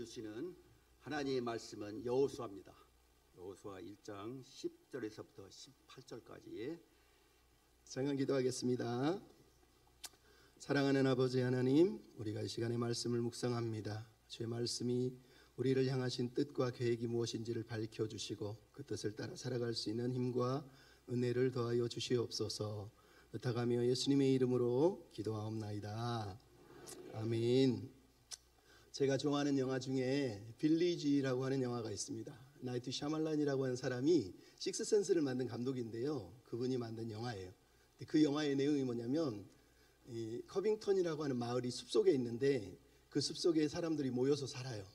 주시는 하나님의 말씀은 여호수아입니다. 여호수아 1장 10절에서부터 18절까지 잠깐 기도하겠습니다. 사랑하는 아버지 하나님, 우리가 이 시간에 말씀을 묵상합니다. 주의 말씀이 우리를 향하신 뜻과 계획이 무엇인지를 밝혀주시고 그 뜻을 따라 살아갈 수 있는 힘과 은혜를 더하여 주시옵소서. 부탁하며 예수님의 이름으로 기도하옵나이다. 아멘. 제가 좋아하는 영화 중에 빌리지라고 하는 영화가 있습니다. 나이트 샤말란이라고 하는 사람이 식스센스를 만든 감독인데요, 그분이 만든 영화예요. 그 영화의 내용이 뭐냐면 이 커빙턴이라고 하는 마을이 숲속에 있는데 그 숲속에 사람들이 모여서 살아요.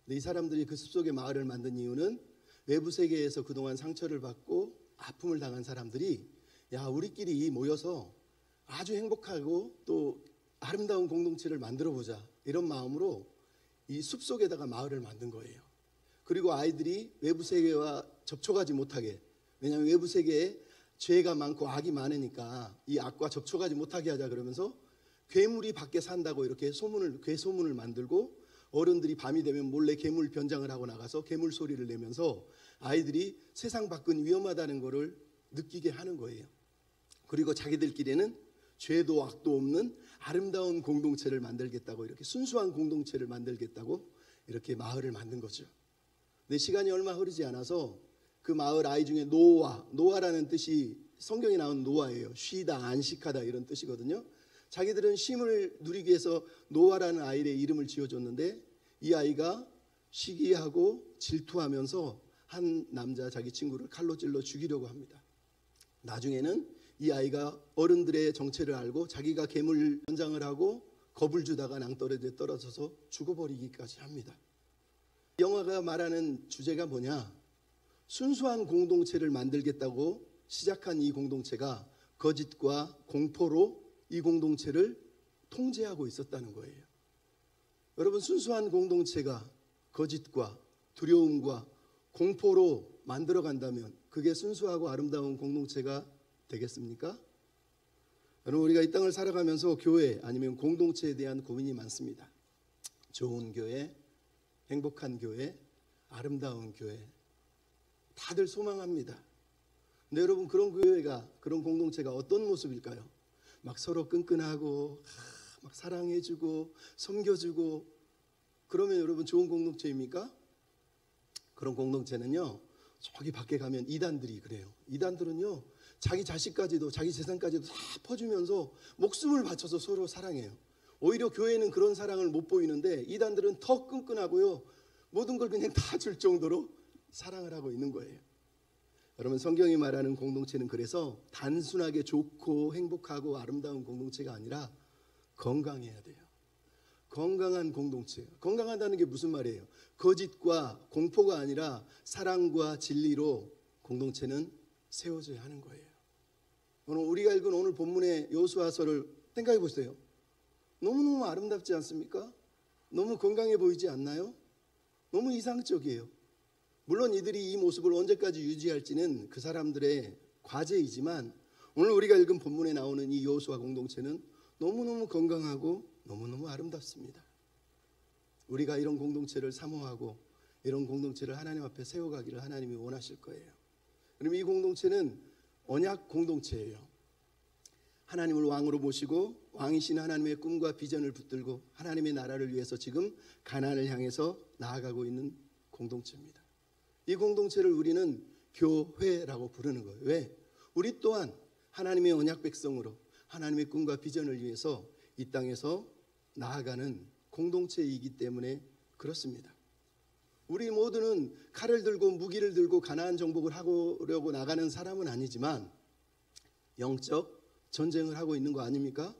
근데 이 사람들이 그 숲속에 마을을 만든 이유는 외부 세계에서 그동안 상처를 받고 아픔을 당한 사람들이 우리끼리 모여서 아주 행복하고 또 아름다운 공동체를 만들어 보자, 이런 마음으로 이 숲속에다가 마을을 만든 거예요. 그리고 아이들이 외부 세계와 접촉하지 못하게, 왜냐하면 외부 세계에 죄가 많고 악이 많으니까 이 악과 접촉하지 못하게 하자 그러면서 괴물이 밖에 산다고 이렇게 괴소문을 만들고, 어른들이 밤이 되면 몰래 괴물 변장을 하고 나가서 괴물 소리를 내면서 아이들이 세상 밖은 위험하다는 것을 느끼게 하는 거예요. 그리고 자기들끼리는 죄도 악도 없는 아름다운 공동체를 만들겠다고, 이렇게 순수한 공동체를 만들겠다고 이렇게 마을을 만든 거죠. 근데 시간이 얼마 흐르지 않아서 그 마을 아이 중에 노아라는 뜻이 성경에 나온 노아예요. 쉬다, 안식하다 이런 뜻이거든요. 자기들은 쉼을 누리기 위해서 노아라는 아이의 이름을 지어줬는데 이 아이가 시기하고 질투하면서 한 남자 자기 친구를 칼로 찔러 죽이려고 합니다. 나중에는 이 아이가 어른들의 정체를 알고 자기가 괴물 변장을 하고 겁을 주다가 낭떠러지에 떨어져서 죽어버리기까지 합니다. 영화가 말하는 주제가 뭐냐? 순수한 공동체를 만들겠다고 시작한 이 공동체가 거짓과 공포로 이 공동체를 통제하고 있었다는 거예요. 여러분, 순수한 공동체가 거짓과 두려움과 공포로 만들어간다면 그게 순수하고 아름다운 공동체가 되겠습니까? 여러분, 우리가 이 땅을 살아가면서 교회 아니면 공동체에 대한 고민이 많습니다. 좋은 교회, 행복한 교회, 아름다운 교회, 다들 소망합니다. 근데 여러분, 그런 교회가, 그런 공동체가 어떤 모습일까요? 막 서로 끈끈하고 막 사랑해주고 섬겨주고, 그러면 여러분 좋은 공동체입니까? 그런 공동체는요, 저기 밖에 가면 이단들이 그래요. 이단들은요, 자기 자식까지도, 자기 재산까지도 다 퍼주면서 목숨을 바쳐서 서로 사랑해요. 오히려 교회는 그런 사랑을 못 보이는데 이단들은 더 끈끈하고요, 모든 걸 그냥 다 줄 정도로 사랑을 하고 있는 거예요. 여러분, 성경이 말하는 공동체는 그래서 단순하게 좋고 행복하고 아름다운 공동체가 아니라 건강해야 돼요. 건강한 공동체. 건강하다는 게 무슨 말이에요? 거짓과 공포가 아니라 사랑과 진리로 공동체는 세워져야 하는 거예요. 오늘 우리가 읽은 오늘 본문의 여호수아서를 생각해 보세요. 너무너무 아름답지 않습니까? 너무 건강해 보이지 않나요? 너무 이상적이에요. 물론 이들이 이 모습을 언제까지 유지할지는 그 사람들의 과제이지만 오늘 우리가 읽은 본문에 나오는 이 여호수아 공동체는 너무너무 건강하고 너무너무 아름답습니다. 우리가 이런 공동체를 사모하고 이런 공동체를 하나님 앞에 세워가기를 하나님이 원하실 거예요. 그럼 이 공동체는 언약 공동체예요. 하나님을 왕으로 모시고 왕이신 하나님의 꿈과 비전을 붙들고 하나님의 나라를 위해서 지금 가나안을 향해서 나아가고 있는 공동체입니다. 이 공동체를 우리는 교회라고 부르는 거예요. 왜? 우리 또한 하나님의 언약 백성으로 하나님의 꿈과 비전을 위해서 이 땅에서 나아가는 공동체이기 때문에 그렇습니다. 우리 모두는 칼을 들고 무기를 들고 가나안 정복을 하려고 나가는 사람은 아니지만 영적 전쟁을 하고 있는 거 아닙니까?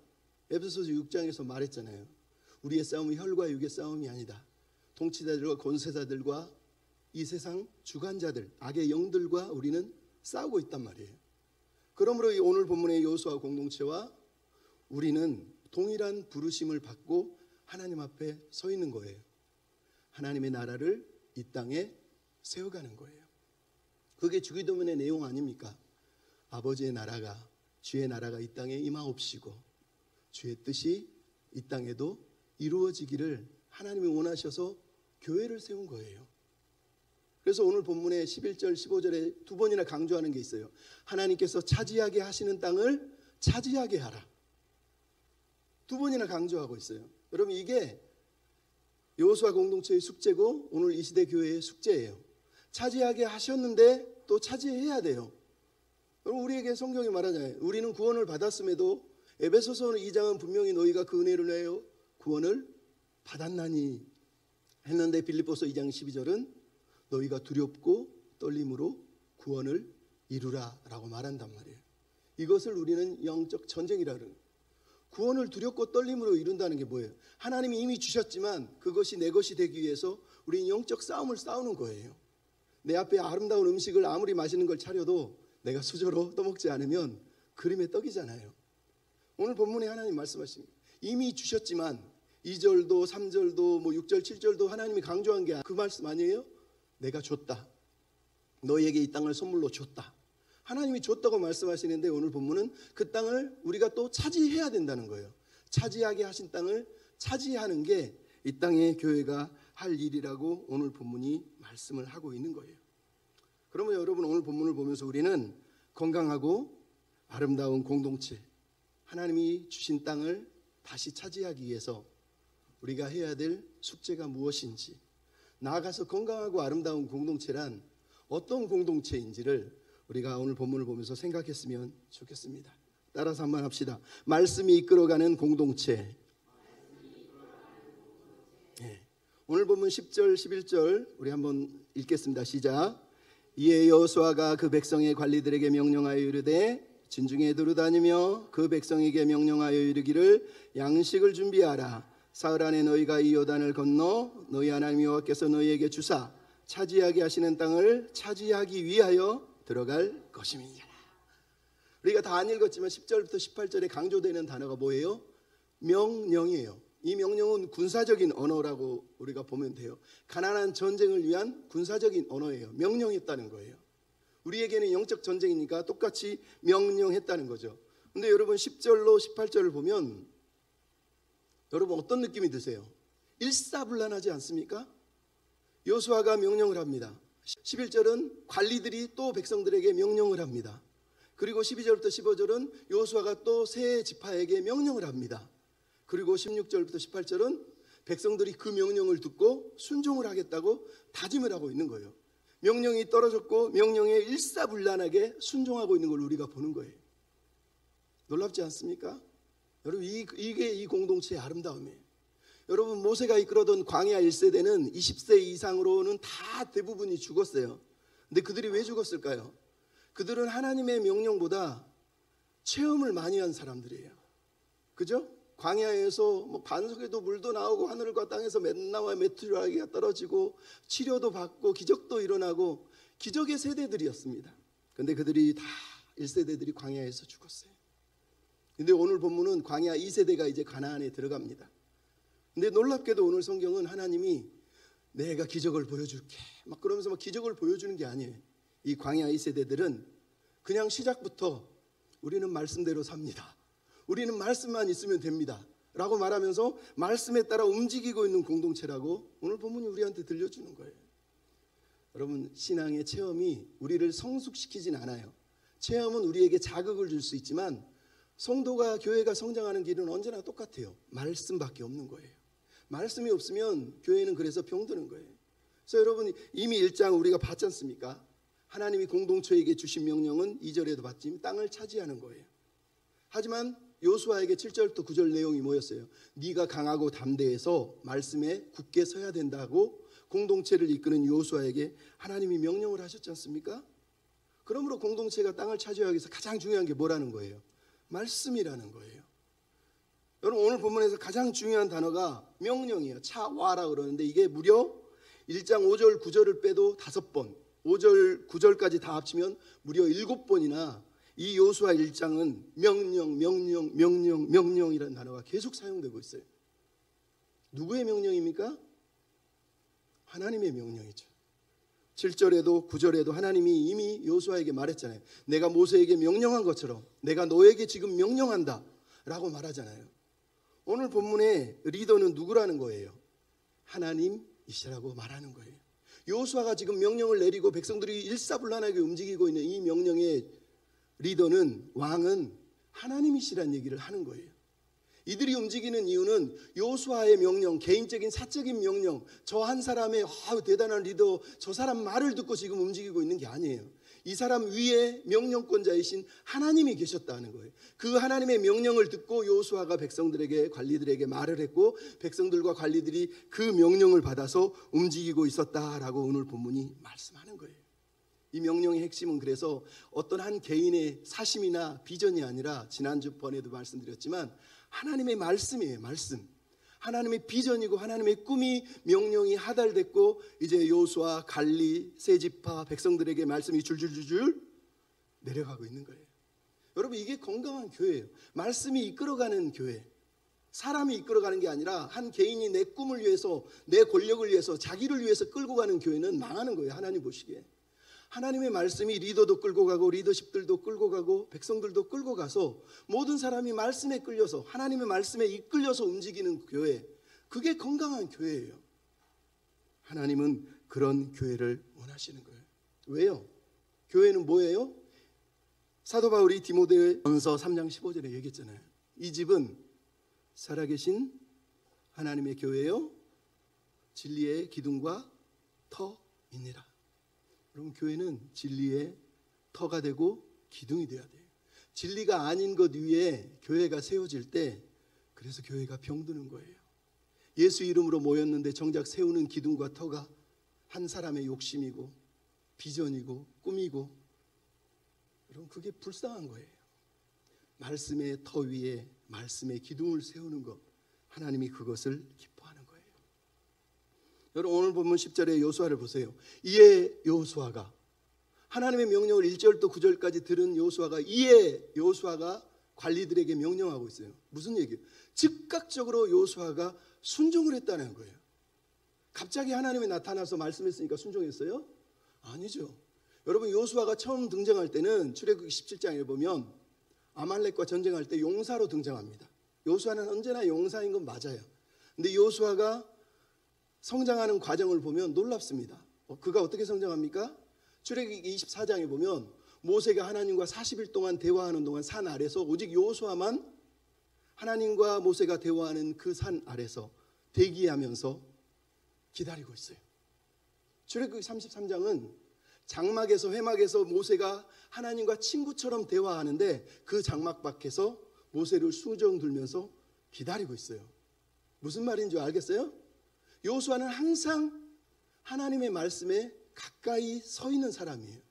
에베소서 6장에서 말했잖아요. 우리의 싸움은 혈과 육의 싸움이 아니다. 통치자들과 권세자들과 이 세상 주관자들, 악의 영들과 우리는 싸우고 있단 말이에요. 그러므로 오늘 본문의 여호수아 공동체와 우리는 동일한 부르심을 받고 하나님 앞에 서 있는 거예요. 하나님의 나라를 이 땅에 세워가는 거예요. 그게 주기도문의 내용 아닙니까? 아버지의 나라가, 주의 나라가 이 땅에 임하옵시고 주의 뜻이 이 땅에도 이루어지기를 하나님이 원하셔서 교회를 세운 거예요. 그래서 오늘 본문의 11절 15절에 두 번이나 강조하는 게 있어요. 하나님께서 차지하게 하시는 땅을 차지하게 하라. 두 번이나 강조하고 있어요. 여러분, 이게 여호수아 공동체의 숙제고 오늘 이 시대 교회의 숙제예요. 차지하게 하셨는데 또 차지해야 돼요. 여러분, 우리에게 성경이 말하잖아요. 우리는 구원을 받았음에도 에베소서 2장은 분명히 너희가 그 은혜를 내어 구원을 받았나니 했는데 빌립보서 2장 12절은 너희가 두렵고 떨림으로 구원을 이루라 라고 말한단 말이에요. 이것을 우리는 영적 전쟁이라 그래요. 구원을 두렵고 떨림으로 이룬다는 게 뭐예요? 하나님이 이미 주셨지만 그것이 내 것이 되기 위해서 우리는 영적 싸움을 싸우는 거예요. 내 앞에 아름다운 음식을 아무리 맛있는 걸 차려도 내가 수저로 떠먹지 않으면 그림의 떡이잖아요. 오늘 본문에 하나님 말씀하십니다. 이미 주셨지만 2절도 3절도 6절 7절도 하나님이 강조한 게 그 말씀 아니에요? 내가 줬다. 너희에게 이 땅을 선물로 줬다. 하나님이 줬다고 말씀하시는데 오늘 본문은 그 땅을 우리가 또 차지해야 된다는 거예요. 차지하게 하신 땅을 차지하는 게 이 땅의 교회가 할 일이라고 오늘 본문이 말씀을 하고 있는 거예요. 그러면 여러분, 오늘 본문을 보면서 우리는 건강하고 아름다운 공동체, 하나님이 주신 땅을 다시 차지하기 위해서 우리가 해야 될 숙제가 무엇인지, 나아가서 건강하고 아름다운 공동체란 어떤 공동체인지를 우리가 오늘 본문을 보면서 생각했으면 좋겠습니다. 따라서 한번 합시다. 말씀이 이끌어가는 공동체. 네. 오늘 본문 10절 11절 우리 한번 읽겠습니다. 시작. 이에 여호수아가 그 백성의 관리들에게 명령하여 이르되 진중에 두루다니며 그 백성에게 명령하여 이르기를 양식을 준비하라. 사흘 안에 너희가 이 요단을 건너 너희 하나님 여호와께서 너희에게 주사 차지하게 하시는 땅을 차지하기 위하여 들어갈 것임이니라. 우리가 다 안 읽었지만 10절부터 18절에 강조되는 단어가 뭐예요? 명령이에요. 이 명령은 군사적인 언어라고 우리가 보면 돼요. 가난한 전쟁을 위한 군사적인 언어예요. 명령했다는 거예요. 우리에게는 영적 전쟁이니까 똑같이 명령했다는 거죠. 근데 여러분 10절로 18절을 보면 여러분 어떤 느낌이 드세요? 일사불란하지 않습니까? 여호수아가 명령을 합니다. 11절은 관리들이 또 백성들에게 명령을 합니다. 그리고 12절부터 15절은 여호수아가 또 세 지파에게 명령을 합니다. 그리고 16절부터 18절은 백성들이 그 명령을 듣고 순종을 하겠다고 다짐을 하고 있는 거예요. 명령이 떨어졌고 명령에 일사불란하게 순종하고 있는 걸 우리가 보는 거예요. 놀랍지 않습니까? 여러분, 이게 이 공동체의 아름다움이에요. 여러분, 모세가 이끌어던 광야 1세대는 20세 이상으로는 다 대부분이 죽었어요. 근데 그들이 왜 죽었을까요? 그들은 하나님의 명령보다 체험을 많이 한 사람들이에요. 그죠? 광야에서 반석에도 물도 나오고 하늘과 땅에서 맨나와 메뚜라기가 떨어지고 치료도 받고 기적도 일어나고 기적의 세대들이었습니다. 근데 그들이 다 1세대들이 광야에서 죽었어요. 근데 오늘 본문은 광야 2세대가 이제 가나안에 들어갑니다. 근데 놀랍게도 오늘 성경은 하나님이 내가 기적을 보여줄게 막 그러면서 막 기적을 보여주는 게 아니에요. 이 광야 2세대들은 그냥 시작부터 우리는 말씀대로 삽니다. 우리는 말씀만 있으면 됩니다 라고 말하면서 말씀에 따라 움직이고 있는 공동체라고 오늘 본문이 우리한테 들려주는 거예요. 여러분, 신앙의 체험이 우리를 성숙시키진 않아요. 체험은 우리에게 자극을 줄 수 있지만 성도가 교회가 성장하는 길은 언제나 똑같아요. 말씀밖에 없는 거예요. 말씀이 없으면 교회는 그래서 병드는 거예요. 그래서 여러분, 이미 1장 우리가 봤지 않습니까? 하나님이 공동체에게 주신 명령은 2절에도 봤지만 땅을 차지하는 거예요. 하지만 여호수아에게 7절부터 9절 내용이 뭐였어요? 네가 강하고 담대해서 말씀에 굳게 서야 된다고 공동체를 이끄는 여호수아에게 하나님이 명령을 하셨지 않습니까? 그러므로 공동체가 땅을 차지하기 위해서 가장 중요한 게 뭐라는 거예요? 말씀이라는 거예요. 여러분, 오늘 본문에서 가장 중요한 단어가 명령이에요. 차와라 그러는데 이게 무려 1장 5절 9절을 빼도 5번, 5절 9절까지 다 합치면 무려 7번이나 이 여호수아 1장은 명령이라는 단어가 계속 사용되고 있어요. 누구의 명령입니까? 하나님의 명령이죠. 7절에도 9절에도 하나님이 이미 여호수아에게 말했잖아요. 내가 모세에게 명령한 것처럼 내가 너에게 지금 명령한다 라고 말하잖아요. 오늘 본문의 리더는 누구라는 거예요? 하나님 하나님이시라고 말하는 거예요. 여호수아가 지금 명령을 내리고 백성들이 일사불란하게 움직이고 있는 이 명령의 리더는, 왕은 하나님이시란 얘기를 하는 거예요. 이들이 움직이는 이유는 여호수아의 명령, 개인적인 사적인 명령, 저 한 사람의 대단한 리더, 저 사람 말을 듣고 지금 움직이고 있는 게 아니에요. 이 사람 위에 명령권자이신 하나님이 계셨다는 거예요. 그 하나님의 명령을 듣고 여호수아가 백성들에게, 관리들에게 말을 했고, 백성들과 관리들이 그 명령을 받아서 움직이고 있었다라고 오늘 본문이 말씀하는 거예요. 이 명령의 핵심은 그래서 어떤 한 개인의 사심이나 비전이 아니라, 지난주번에도 말씀드렸지만 하나님의 말씀이에요. 말씀. 하나님의 비전이고 하나님의 꿈이, 명령이 하달됐고, 이제 여호수아, 갈리, 세 지파 백성들에게 말씀이 줄줄줄줄 내려가고 있는 거예요. 여러분, 이게 건강한 교회예요. 말씀이 이끌어가는 교회. 사람이 이끌어가는 게 아니라 한 개인이 내 꿈을 위해서, 내 권력을 위해서, 자기를 위해서 끌고 가는 교회는 망하는 거예요. 하나님 보시기에. 하나님의 말씀이 리더도 끌고 가고, 리더십들도 끌고 가고, 백성들도 끌고 가서 모든 사람이 말씀에 끌려서, 하나님의 말씀에 이끌려서 움직이는 교회, 그게 건강한 교회예요. 하나님은 그런 교회를 원하시는 거예요. 왜요? 교회는 뭐예요? 사도 바울이 디모데전서 3장 15절에 얘기했잖아요. 이 집은 살아계신 하나님의 교회요, 진리의 기둥과 터이니라. 여러분, 교회는 진리의 터가 되고 기둥이 되어야 돼요. 진리가 아닌 것 위에 교회가 세워질 때, 그래서 교회가 병드는 거예요. 예수 이름으로 모였는데 정작 세우는 기둥과 터가 한 사람의 욕심이고 비전이고 꿈이고, 여러분, 그게 불쌍한 거예요. 말씀의 터 위에 말씀의 기둥을 세우는 것, 하나님이 그것을 기뻐하는 거예요. 여러분, 오늘 본문 10절에 여호수아를 보세요. 이에 여호수아가, 하나님의 명령을 1절부터 9절까지 들은 여호수아가, 이에 여호수아가 관리들에게 명령하고 있어요. 무슨 얘기예요? 즉각적으로 여호수아가 순종을 했다는 거예요. 갑자기 하나님이 나타나서 말씀했으니까 순종했어요? 아니죠. 여러분, 여호수아가 처음 등장할 때는 출애굽기 17장에 보면 아말렉과 전쟁할 때 용사로 등장합니다. 여호수아는 언제나 용사인 건 맞아요. 근데 여호수아가 성장하는 과정을 보면 놀랍습니다. 그가 어떻게 성장합니까? 출애굽기 24장에 보면 모세가 하나님과 40일 동안 대화하는 동안 산 아래서 오직 여호수아만 하나님과 모세가 대화하는 그 산 아래서 대기하면서 기다리고 있어요. 출애굽기 33장은 장막에서, 회막에서 모세가 하나님과 친구처럼 대화하는데 그 장막 밖에서 모세를 수정 들면서 기다리고 있어요. 무슨 말인지 알겠어요? 여호수아는 항상 하나님의 말씀에 가까이 서 있는 사람이에요.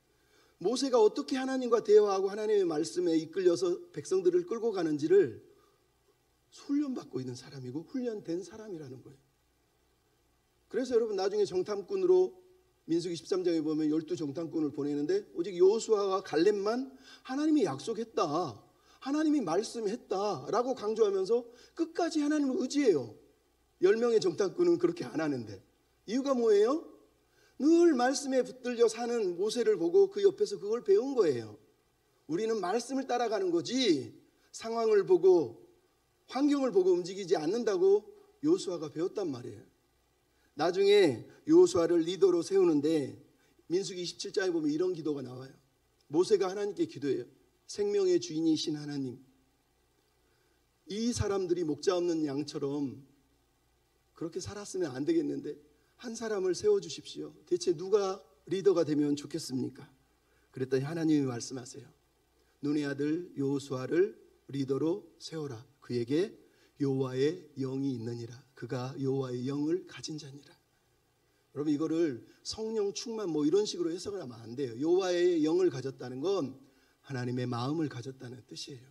모세가 어떻게 하나님과 대화하고 하나님의 말씀에 이끌려서 백성들을 끌고 가는지를 훈련받고 있는 사람이고 훈련된 사람이라는 거예요. 그래서 여러분, 나중에 정탐꾼으로 민수기 13장에 보면 12정탐꾼을 보내는데 오직 여호수아와 갈렙만 하나님이 약속했다, 하나님이 말씀했다라고 강조하면서 끝까지 하나님을 의지해요. 10명의 정탐꾼은 그렇게 안 하는데, 이유가 뭐예요? 늘 말씀에 붙들려 사는 모세를 보고 그 옆에서 그걸 배운 거예요. 우리는 말씀을 따라가는 거지 상황을 보고 환경을 보고 움직이지 않는다고 여호수아가 배웠단 말이에요. 나중에 여호수아를 리더로 세우는데 민수기 27장에 보면 이런 기도가 나와요. 모세가 하나님께 기도해요. 생명의 주인이신 하나님, 이 사람들이 목자 없는 양처럼 그렇게 살았으면 안 되겠는데 한 사람을 세워주십시오. 대체 누가 리더가 되면 좋겠습니까? 그랬더니 하나님이 말씀하세요. 눈의 아들 여호수아를 리더로 세워라. 그에게 여호와의 영이 있느니라. 그가 여호와의 영을 가진 자니라. 여러분, 이거를 성령 충만 뭐 이런 식으로 해석을 하면 안 돼요. 여호와의 영을 가졌다는 건 하나님의 마음을 가졌다는 뜻이에요.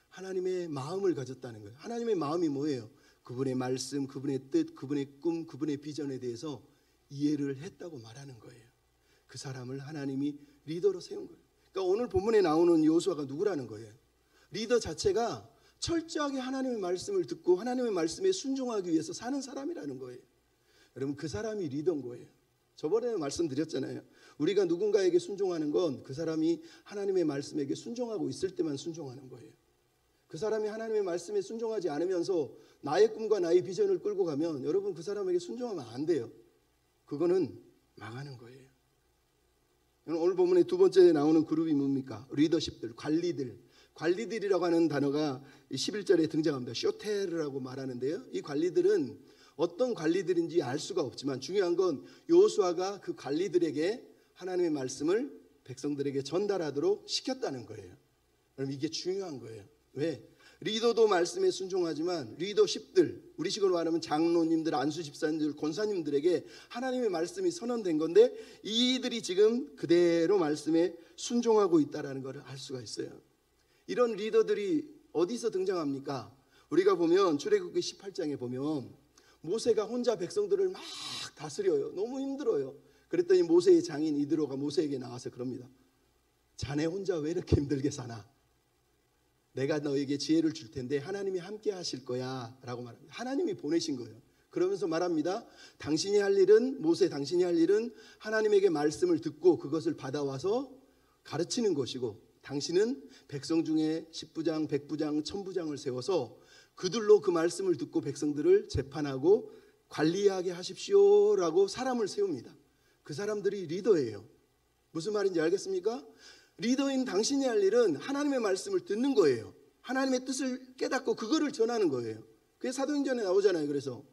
하나님의 마음을 가졌다는 거예요. 하나님의 마음이 뭐예요? 그분의 말씀, 그분의 뜻, 그분의 꿈, 그분의 비전에 대해서 이해를 했다고 말하는 거예요. 그 사람을 하나님이 리더로 세운 거예요. 그러니까 오늘 본문에 나오는 여호수아가 누구라는 거예요? 리더 자체가 철저하게 하나님의 말씀을 듣고 하나님의 말씀에 순종하기 위해서 사는 사람이라는 거예요. 여러분, 그 사람이 리더인 거예요. 저번에 말씀드렸잖아요. 우리가 누군가에게 순종하는 건 그 사람이 하나님의 말씀에게 순종하고 있을 때만 순종하는 거예요. 그 사람이 하나님의 말씀에 순종하지 않으면서 나의 꿈과 나의 비전을 끌고 가면 여러분, 그 사람에게 순종하면 안 돼요. 그거는 망하는 거예요. 오늘 본문에 두 번째 나오는 그룹이 뭡니까? 리더십들, 관리들이라고 하는 단어가 11절에 등장합니다. 쇼테르라고 말하는데요. 이 관리들은 어떤 관리들인지 알 수가 없지만 중요한 건 여호수아가 그 관리들에게 하나님의 말씀을 백성들에게 전달하도록 시켰다는 거예요. 그럼 이게 중요한 거예요. 왜? 리더도 말씀에 순종하지만 리더십들, 우리식으로 말하면 장로님들, 안수 집사님들, 권사님들에게 하나님의 말씀이 선언된 건데 이들이 지금 그대로 말씀에 순종하고 있다는 것을 알 수가 있어요. 이런 리더들이 어디서 등장합니까? 우리가 보면 출애굽기 18장에 보면 모세가 혼자 백성들을 막 다스려요. 너무 힘들어요. 그랬더니 모세의 장인 이드로가 모세에게 나와서 그럽니다. 자네 혼자 왜 이렇게 힘들게 사나? 내가 너에게 지혜를 줄 텐데 하나님이 함께 하실 거야 라고 말합니다. 하나님이 보내신 거예요. 그러면서 말합니다. 당신이 할 일은, 모세 당신이 할 일은 하나님에게 말씀을 듣고 그것을 받아와서 가르치는 것이고, 당신은 백성 중에 10부장, 100부장, 1000부장을 세워서 그들로 그 말씀을 듣고 백성들을 재판하고 관리하게 하십시오라고 사람을 세웁니다. 그 사람들이 리더예요. 무슨 말인지 알겠습니까? 리더인 당신이 할 일은 하나님의 말씀을 듣는 거예요. 하나님의 뜻을 깨닫고 그거를 전하는 거예요. 그게 사도행전에 나오잖아요. 그래서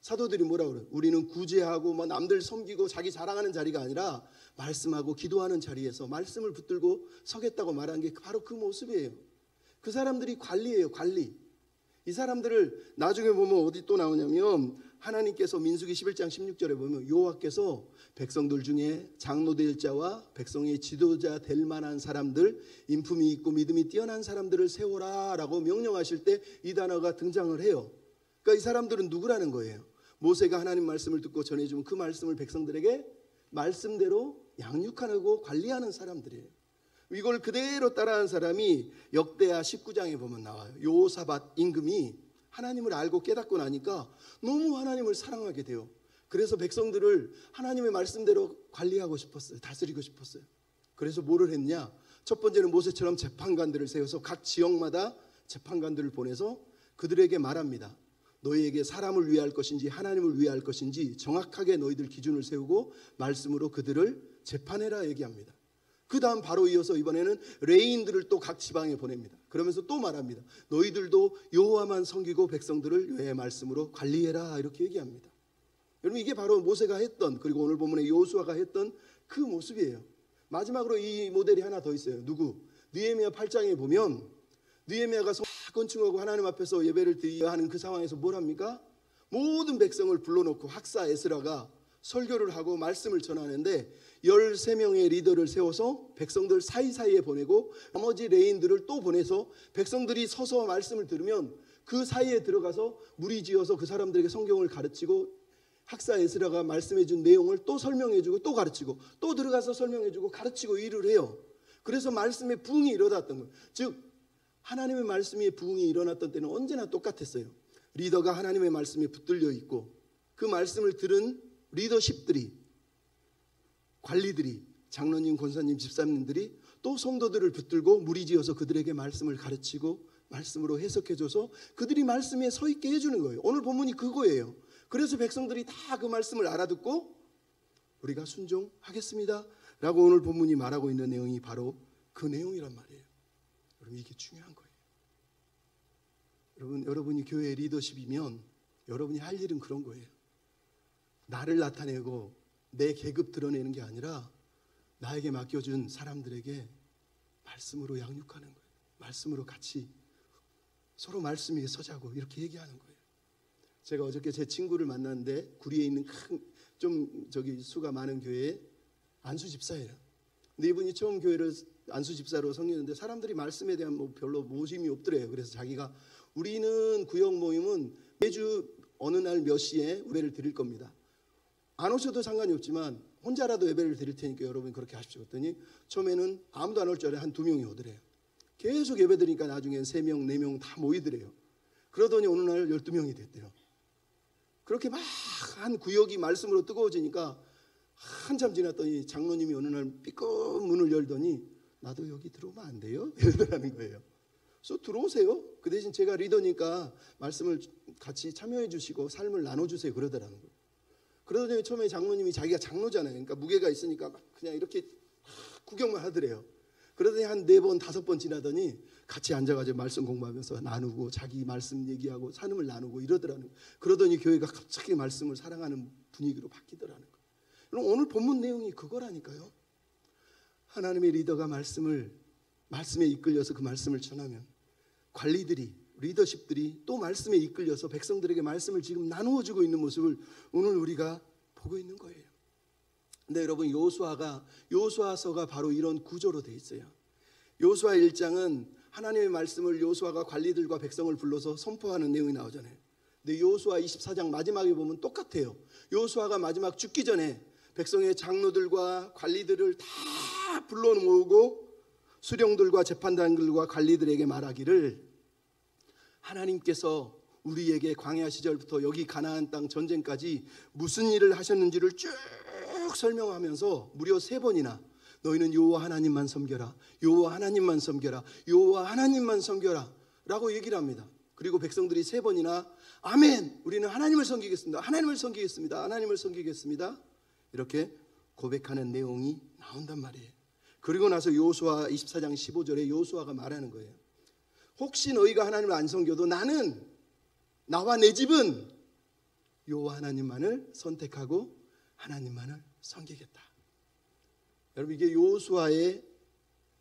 사도들이 뭐라 그래요? 우리는 구제하고 뭐 남들 섬기고 자기 자랑하는 자리가 아니라 말씀하고 기도하는 자리에서 말씀을 붙들고 서겠다고 말한 게 바로 그 모습이에요. 그 사람들이 관리예요. 관리. 이 사람들을 나중에 보면 어디 또 나오냐면 하나님께서 민수기 11장 16절에 보면 여호와께서 백성들 중에 장로 될 자와 백성의 지도자 될 만한 사람들, 인품이 있고 믿음이 뛰어난 사람들을 세워라 라고 명령하실 때 이 단어가 등장을 해요. 그러니까 이 사람들은 누구라는 거예요? 모세가 하나님 말씀을 듣고 전해주면 그 말씀을 백성들에게 말씀대로 양육하고 관리하는 사람들이에요. 이걸 그대로 따라한 사람이 역대하 19장에 보면 나와요. 여호사밧 임금이 하나님을 알고 깨닫고 나니까 너무 하나님을 사랑하게 돼요. 그래서 백성들을 하나님의 말씀대로 관리하고 싶었어요. 다스리고 싶었어요. 그래서 뭐를 했냐? 첫 번째는 모세처럼 재판관들을 세워서 각 지역마다 재판관들을 보내서 그들에게 말합니다. 너희에게 사람을 위할 것인지 하나님을 위할 것인지 정확하게 너희들 기준을 세우고 말씀으로 그들을 재판해라 얘기합니다. 그 다음 바로 이어서 이번에는 레인들을 또 각 지방에 보냅니다. 그러면서 또 말합니다. 너희들도 여호와만 섬기고 백성들을 여호와의 말씀으로 관리해라 이렇게 얘기합니다. 여러분 이게 바로 모세가 했던, 그리고 오늘 본문에 여호수아가 했던 그 모습이에요. 마지막으로 이 모델이 하나 더 있어요. 누구? 느헤미야 8장에 보면 느헤미야가 건축하고 하나님 앞에서 예배를 드려야 하는 그 상황에서 뭘 합니까? 모든 백성을 불러놓고 학사 에스라가 설교를 하고 말씀을 전하는데 13명의 리더를 세워서 백성들 사이사이에 보내고 나머지 레인들을 또 보내서 백성들이 서서 말씀을 들으면 그 사이에 들어가서 무리지어서 그 사람들에게 성경을 가르치고 학사 에스라가 말씀해 준 내용을 또 설명해 주고 또 가르치고 또 들어가서 설명해 주고 가르치고 일을 해요. 그래서 말씀의 부흥이 일어났던 거예요. 즉 하나님의 말씀의 부흥이 일어났던 때는 언제나 똑같았어요. 리더가 하나님의 말씀에 붙들려 있고 그 말씀을 들은 리더십들이, 관리들이, 장로님, 권사님, 집사님들이 또 성도들을 붙들고 무리지어서 그들에게 말씀을 가르치고 말씀으로 해석해줘서 그들이 말씀에 서 있게 해주는 거예요. 오늘 본문이 그거예요. 그래서 백성들이 다 그 말씀을 알아듣고 우리가 순종하겠습니다 라고 오늘 본문이 말하고 있는 내용이 바로 그 내용이란 말이에요. 여러분 이게 중요한 거예요. 여러분이 교회의 리더십이면 여러분이 할 일은 그런 거예요. 나를 나타내고 내 계급 드러내는 게 아니라 나에게 맡겨준 사람들에게 말씀으로 양육하는 거예요. 말씀으로 같이 서로 말씀 위에 서자고 이렇게 얘기하는 거예요. 제가 어저께 제 친구를 만났는데 구리에 있는 수가 많은 교회에 안수 집사예요. 근데 이분이 처음 교회를 안수 집사로 섬기는데 사람들이 말씀에 대한 별로 모심이 없더래요. 그래서 자기가 우리는 구역 모임은 매주 어느 날 몇 시에 예배를 드릴 겁니다. 안 오셔도 상관이 없지만 혼자라도 예배를 드릴 테니까 여러분 그렇게 하십시오. 그랬더니 처음에는 아무도 안 올 줄 알았는데 한 2명이 오더래요. 계속 예배 드리니까 나중엔 3명, 4명 다 모이더래요. 그러더니 어느 날 12명이 됐대요. 그렇게 막 한 구역이 말씀으로 뜨거워지니까 한참 지났더니 장로님이 어느 날 삐끗 문을 열더니 나도 여기 들어오면 안 돼요? 이러더라는 거예요. 그래서 들어오세요. 그 대신 제가 리더니까 말씀을 같이 참여해 주시고 삶을 나눠주세요. 그러더라는 거예요. 그러더니 처음에 장로님이 자기가 장로잖아요. 그러니까 무게가 있으니까 막 그냥 이렇게 구경만 하더래요. 그러더니 한 4번 5번 지나더니 같이 앉아가지고 말씀 공부하면서 나누고 자기 말씀 얘기하고 산음을 나누고 이러더라는 거예요. 그러더니 교회가 갑자기 말씀을 사랑하는 분위기로 바뀌더라는 거예요. 그럼 오늘 본문 내용이 그거라니까요. 하나님의 리더가 말씀에 이끌려서 그 말씀을 전하면 관리들이 리더십들이 또 말씀에 이끌려서 백성들에게 말씀을 지금 나누어주고 있는 모습을 오늘 우리가 보고 있는 거예요. 근데 여러분 여호수아서가 바로 이런 구조로 돼 있어요. 여호수아 1장은 하나님의 말씀을 여호수아가 관리들과 백성을 불러서 선포하는 내용이 나오잖아요. 근데 여호수아 24장 마지막에 보면 똑같아요. 여호수아가 마지막 죽기 전에 백성의 장로들과 관리들을 다 불러 모으고 수령들과 재판관들과 관리들에게 말하기를 하나님께서 우리에게 광야 시절부터 여기 가나안 땅 전쟁까지 무슨 일을 하셨는지를 쭉 설명하면서 무려 3번이나 너희는 여호와 하나님만 섬겨라, 여호와 하나님만 섬겨라, 여호와 하나님만 섬겨라 라고 얘기를 합니다. 그리고 백성들이 3번이나 아멘, 우리는 하나님을 섬기겠습니다, 하나님을 섬기겠습니다, 하나님을 섬기겠습니다 이렇게 고백하는 내용이 나온단 말이에요. 그리고 나서 여호수아 24장 15절에 여호수아가 말하는 거예요. 혹시 너희가 하나님을 안 섬겨도 나와 내 집은 여호와 하나님만을 선택하고 하나님만을 섬기겠다. 여러분 이게 여호수아의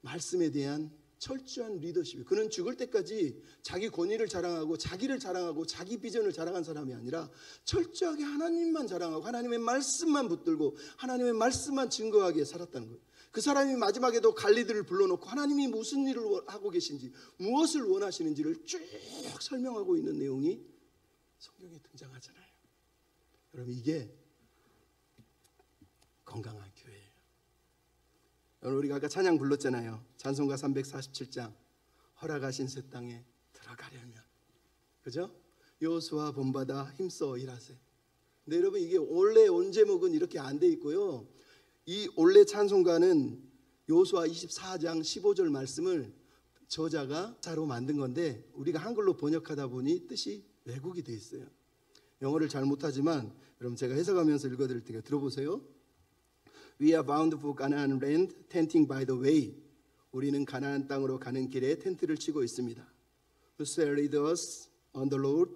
말씀에 대한 철저한 리더십이에요. 그는 죽을 때까지 자기 권위를 자랑하고 자기를 자랑하고 자기 비전을 자랑한 사람이 아니라 철저하게 하나님만 자랑하고 하나님의 말씀만 붙들고 하나님의 말씀만 증거하게 살았다는 거예요. 그 사람이 마지막에도 관리들을 불러놓고 하나님이 무슨 일을 하고 계신지 무엇을 원하시는지를 쭉 설명하고 있는 내용이 성경에 등장하잖아요. 여러분 이게 건강한 교회예요. 여러분 우리가 아까 찬양 불렀잖아요. 찬송가 347장 허락하신 새 땅에 들어가려면, 그죠? 여호수아 본받아 힘써 일하세. 근데 여러분 이게 원래 온제목은 이렇게 안 돼 있고요. 이 원래 찬송가는 여호수아 24장 15절 말씀을 저자가 자로 만든 건데 우리가 한글로 번역하다 보니 뜻이 왜곡이 돼 있어요. 영어를 잘 못하지만 여러분 제가 해석하면서 읽어드릴 테니까 들어보세요. We are bound for Canaan land, tenting by the way. 우리는 가나안 땅으로 가는 길에 텐트를 치고 있습니다. Who shall lead us on the road?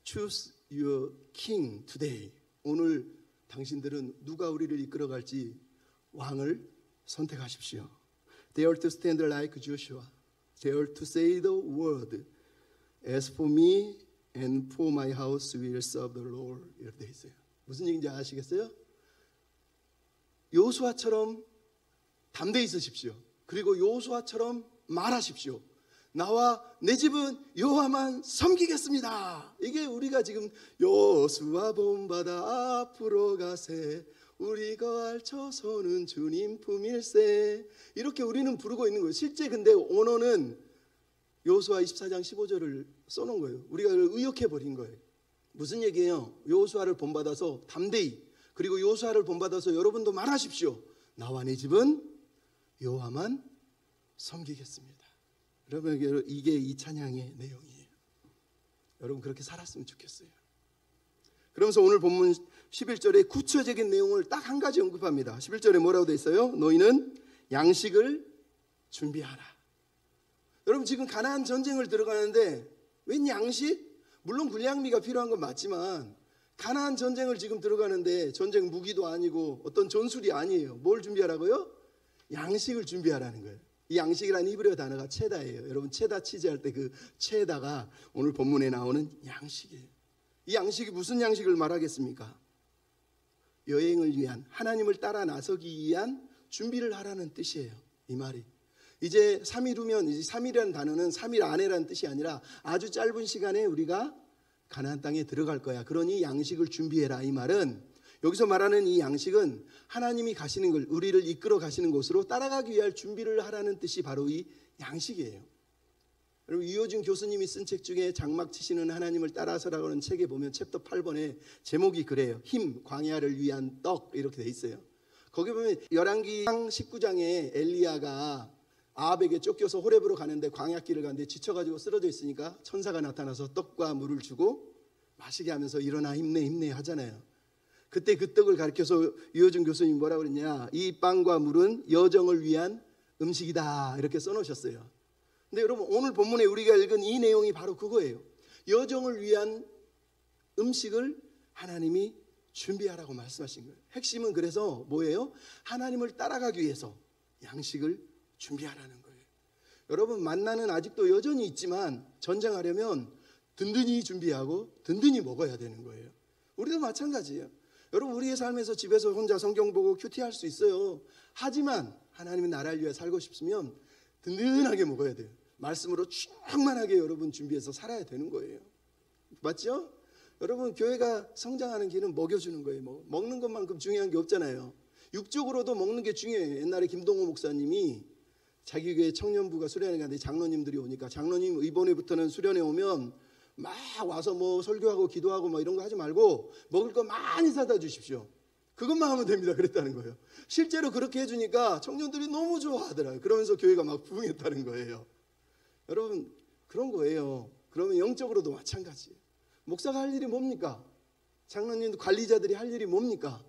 Choose your king today. 오늘 당신들은 누가 우리를 이끌어갈지 왕을 선택하십시오. They are to stand like Joshua. They are to say the word. As for me and for my house we will serve the Lord. 이렇게 돼 있어요. 무슨 얘기인지 아시겠어요? 여호수아처럼 담대히 있으십시오. 그리고 여호수아처럼 말하십시오. 나와 내 집은 여호와만 섬기겠습니다. 이게 우리가 지금 여호수아 본받아 앞으로 가세 우리 거할 처소는 주님 품일세 이렇게 우리는 부르고 있는 거예요. 실제 근데 언어는 여호수아 24장 15절을 써놓은 거예요. 우리가 의역해버린 거예요. 무슨 얘기예요? 여호수아를 본받아서 담대히, 그리고 여호수아를 본받아서 여러분도 말하십시오. 나와 내 집은 여호와만 섬기겠습니다. 여러분 이게 이 찬양의 내용이에요. 여러분 그렇게 살았으면 좋겠어요. 그러면서 오늘 본문 11절에 구체적인 내용을 딱 한 가지 언급합니다. 11절에 뭐라고 돼 있어요? 너희는 양식을 준비하라. 여러분 지금 가나안 전쟁을 들어가는데 웬 양식? 물론 군량미가 필요한 건 맞지만 가나안 전쟁을 지금 들어가는데 전쟁 무기도 아니고 어떤 전술이 아니에요. 뭘 준비하라고요? 양식을 준비하라는 거예요. 이 양식이라는 히브리어 단어가 체다예요. 여러분 체다 치즈 할 때 그 체다가 오늘 본문에 나오는 양식이에요. 이 양식이 무슨 양식을 말하겠습니까? 여행을 위한, 하나님을 따라 나서기 위한 준비를 하라는 뜻이에요. 이 말이 이제 3일 후면, 이제 3일이라는 단어는 3일 안에라는 뜻이 아니라 아주 짧은 시간에 우리가 가나안 땅에 들어갈 거야. 그러니 양식을 준비해라. 이 말은 여기서 말하는 이 양식은 하나님이 가시는 걸, 우리를 이끌어 가시는 곳으로 따라가기 위한 준비를 하라는 뜻이 바로 이 양식이에요. 여러분 유효진 교수님이 쓴 책 중에 장막 치시는 하나님을 따라서라고 하는 책에 보면 챕터 8번에 제목이 그래요. 힘, 광야를 위한 떡 이렇게 돼 있어요. 거기 보면 열왕기상 19장에 엘리야가 아합에게 쫓겨서 호렙으로 가는데 광야길을 가는데 지쳐가지고 쓰러져 있으니까 천사가 나타나서 떡과 물을 주고 마시게 하면서 일어나 힘내 힘내 하잖아요. 그때 그 떡을 가르쳐서 유효준 교수님이 뭐라고 그랬냐, 이 빵과 물은 여정을 위한 음식이다 이렇게 써놓으셨어요. 근데 여러분 오늘 본문에 우리가 읽은 이 내용이 바로 그거예요. 여정을 위한 음식을 하나님이 준비하라고 말씀하신 거예요. 핵심은 그래서 뭐예요? 하나님을 따라가기 위해서 양식을 준비하라는 거예요. 여러분 만나는 아직도 여전히 있지만 전쟁하려면 든든히 준비하고 든든히 먹어야 되는 거예요. 우리도 마찬가지예요. 여러분 우리의 삶에서 집에서 혼자 성경 보고 큐티할 수 있어요. 하지만 하나님의 나라를 위해 살고 싶으면 든든하게 먹어야 돼요. 말씀으로 충만하게 여러분 준비해서 살아야 되는 거예요. 맞죠? 여러분 교회가 성장하는 길은 먹여주는 거예요. 먹는 것만큼 중요한 게 없잖아요. 육적으로도 먹는 게 중요해요. 옛날에 김동호 목사님이 자기 교회 청년부가 수련회 가는데 장로님들이 오니까 장로님 이번에부터는 수련회 오면 막 와서 뭐 설교하고 기도하고 뭐 이런 거 하지 말고 먹을 거 많이 사다 주십시오. 그것만 하면 됩니다. 그랬다는 거예요. 실제로 그렇게 해주니까 청년들이 너무 좋아하더라고요. 그러면서 교회가 막 부흥했다는 거예요. 여러분 그런 거예요. 그러면 영적으로도 마찬가지예요. 목사가 할 일이 뭡니까? 장로님도 관리자들이 할 일이 뭡니까?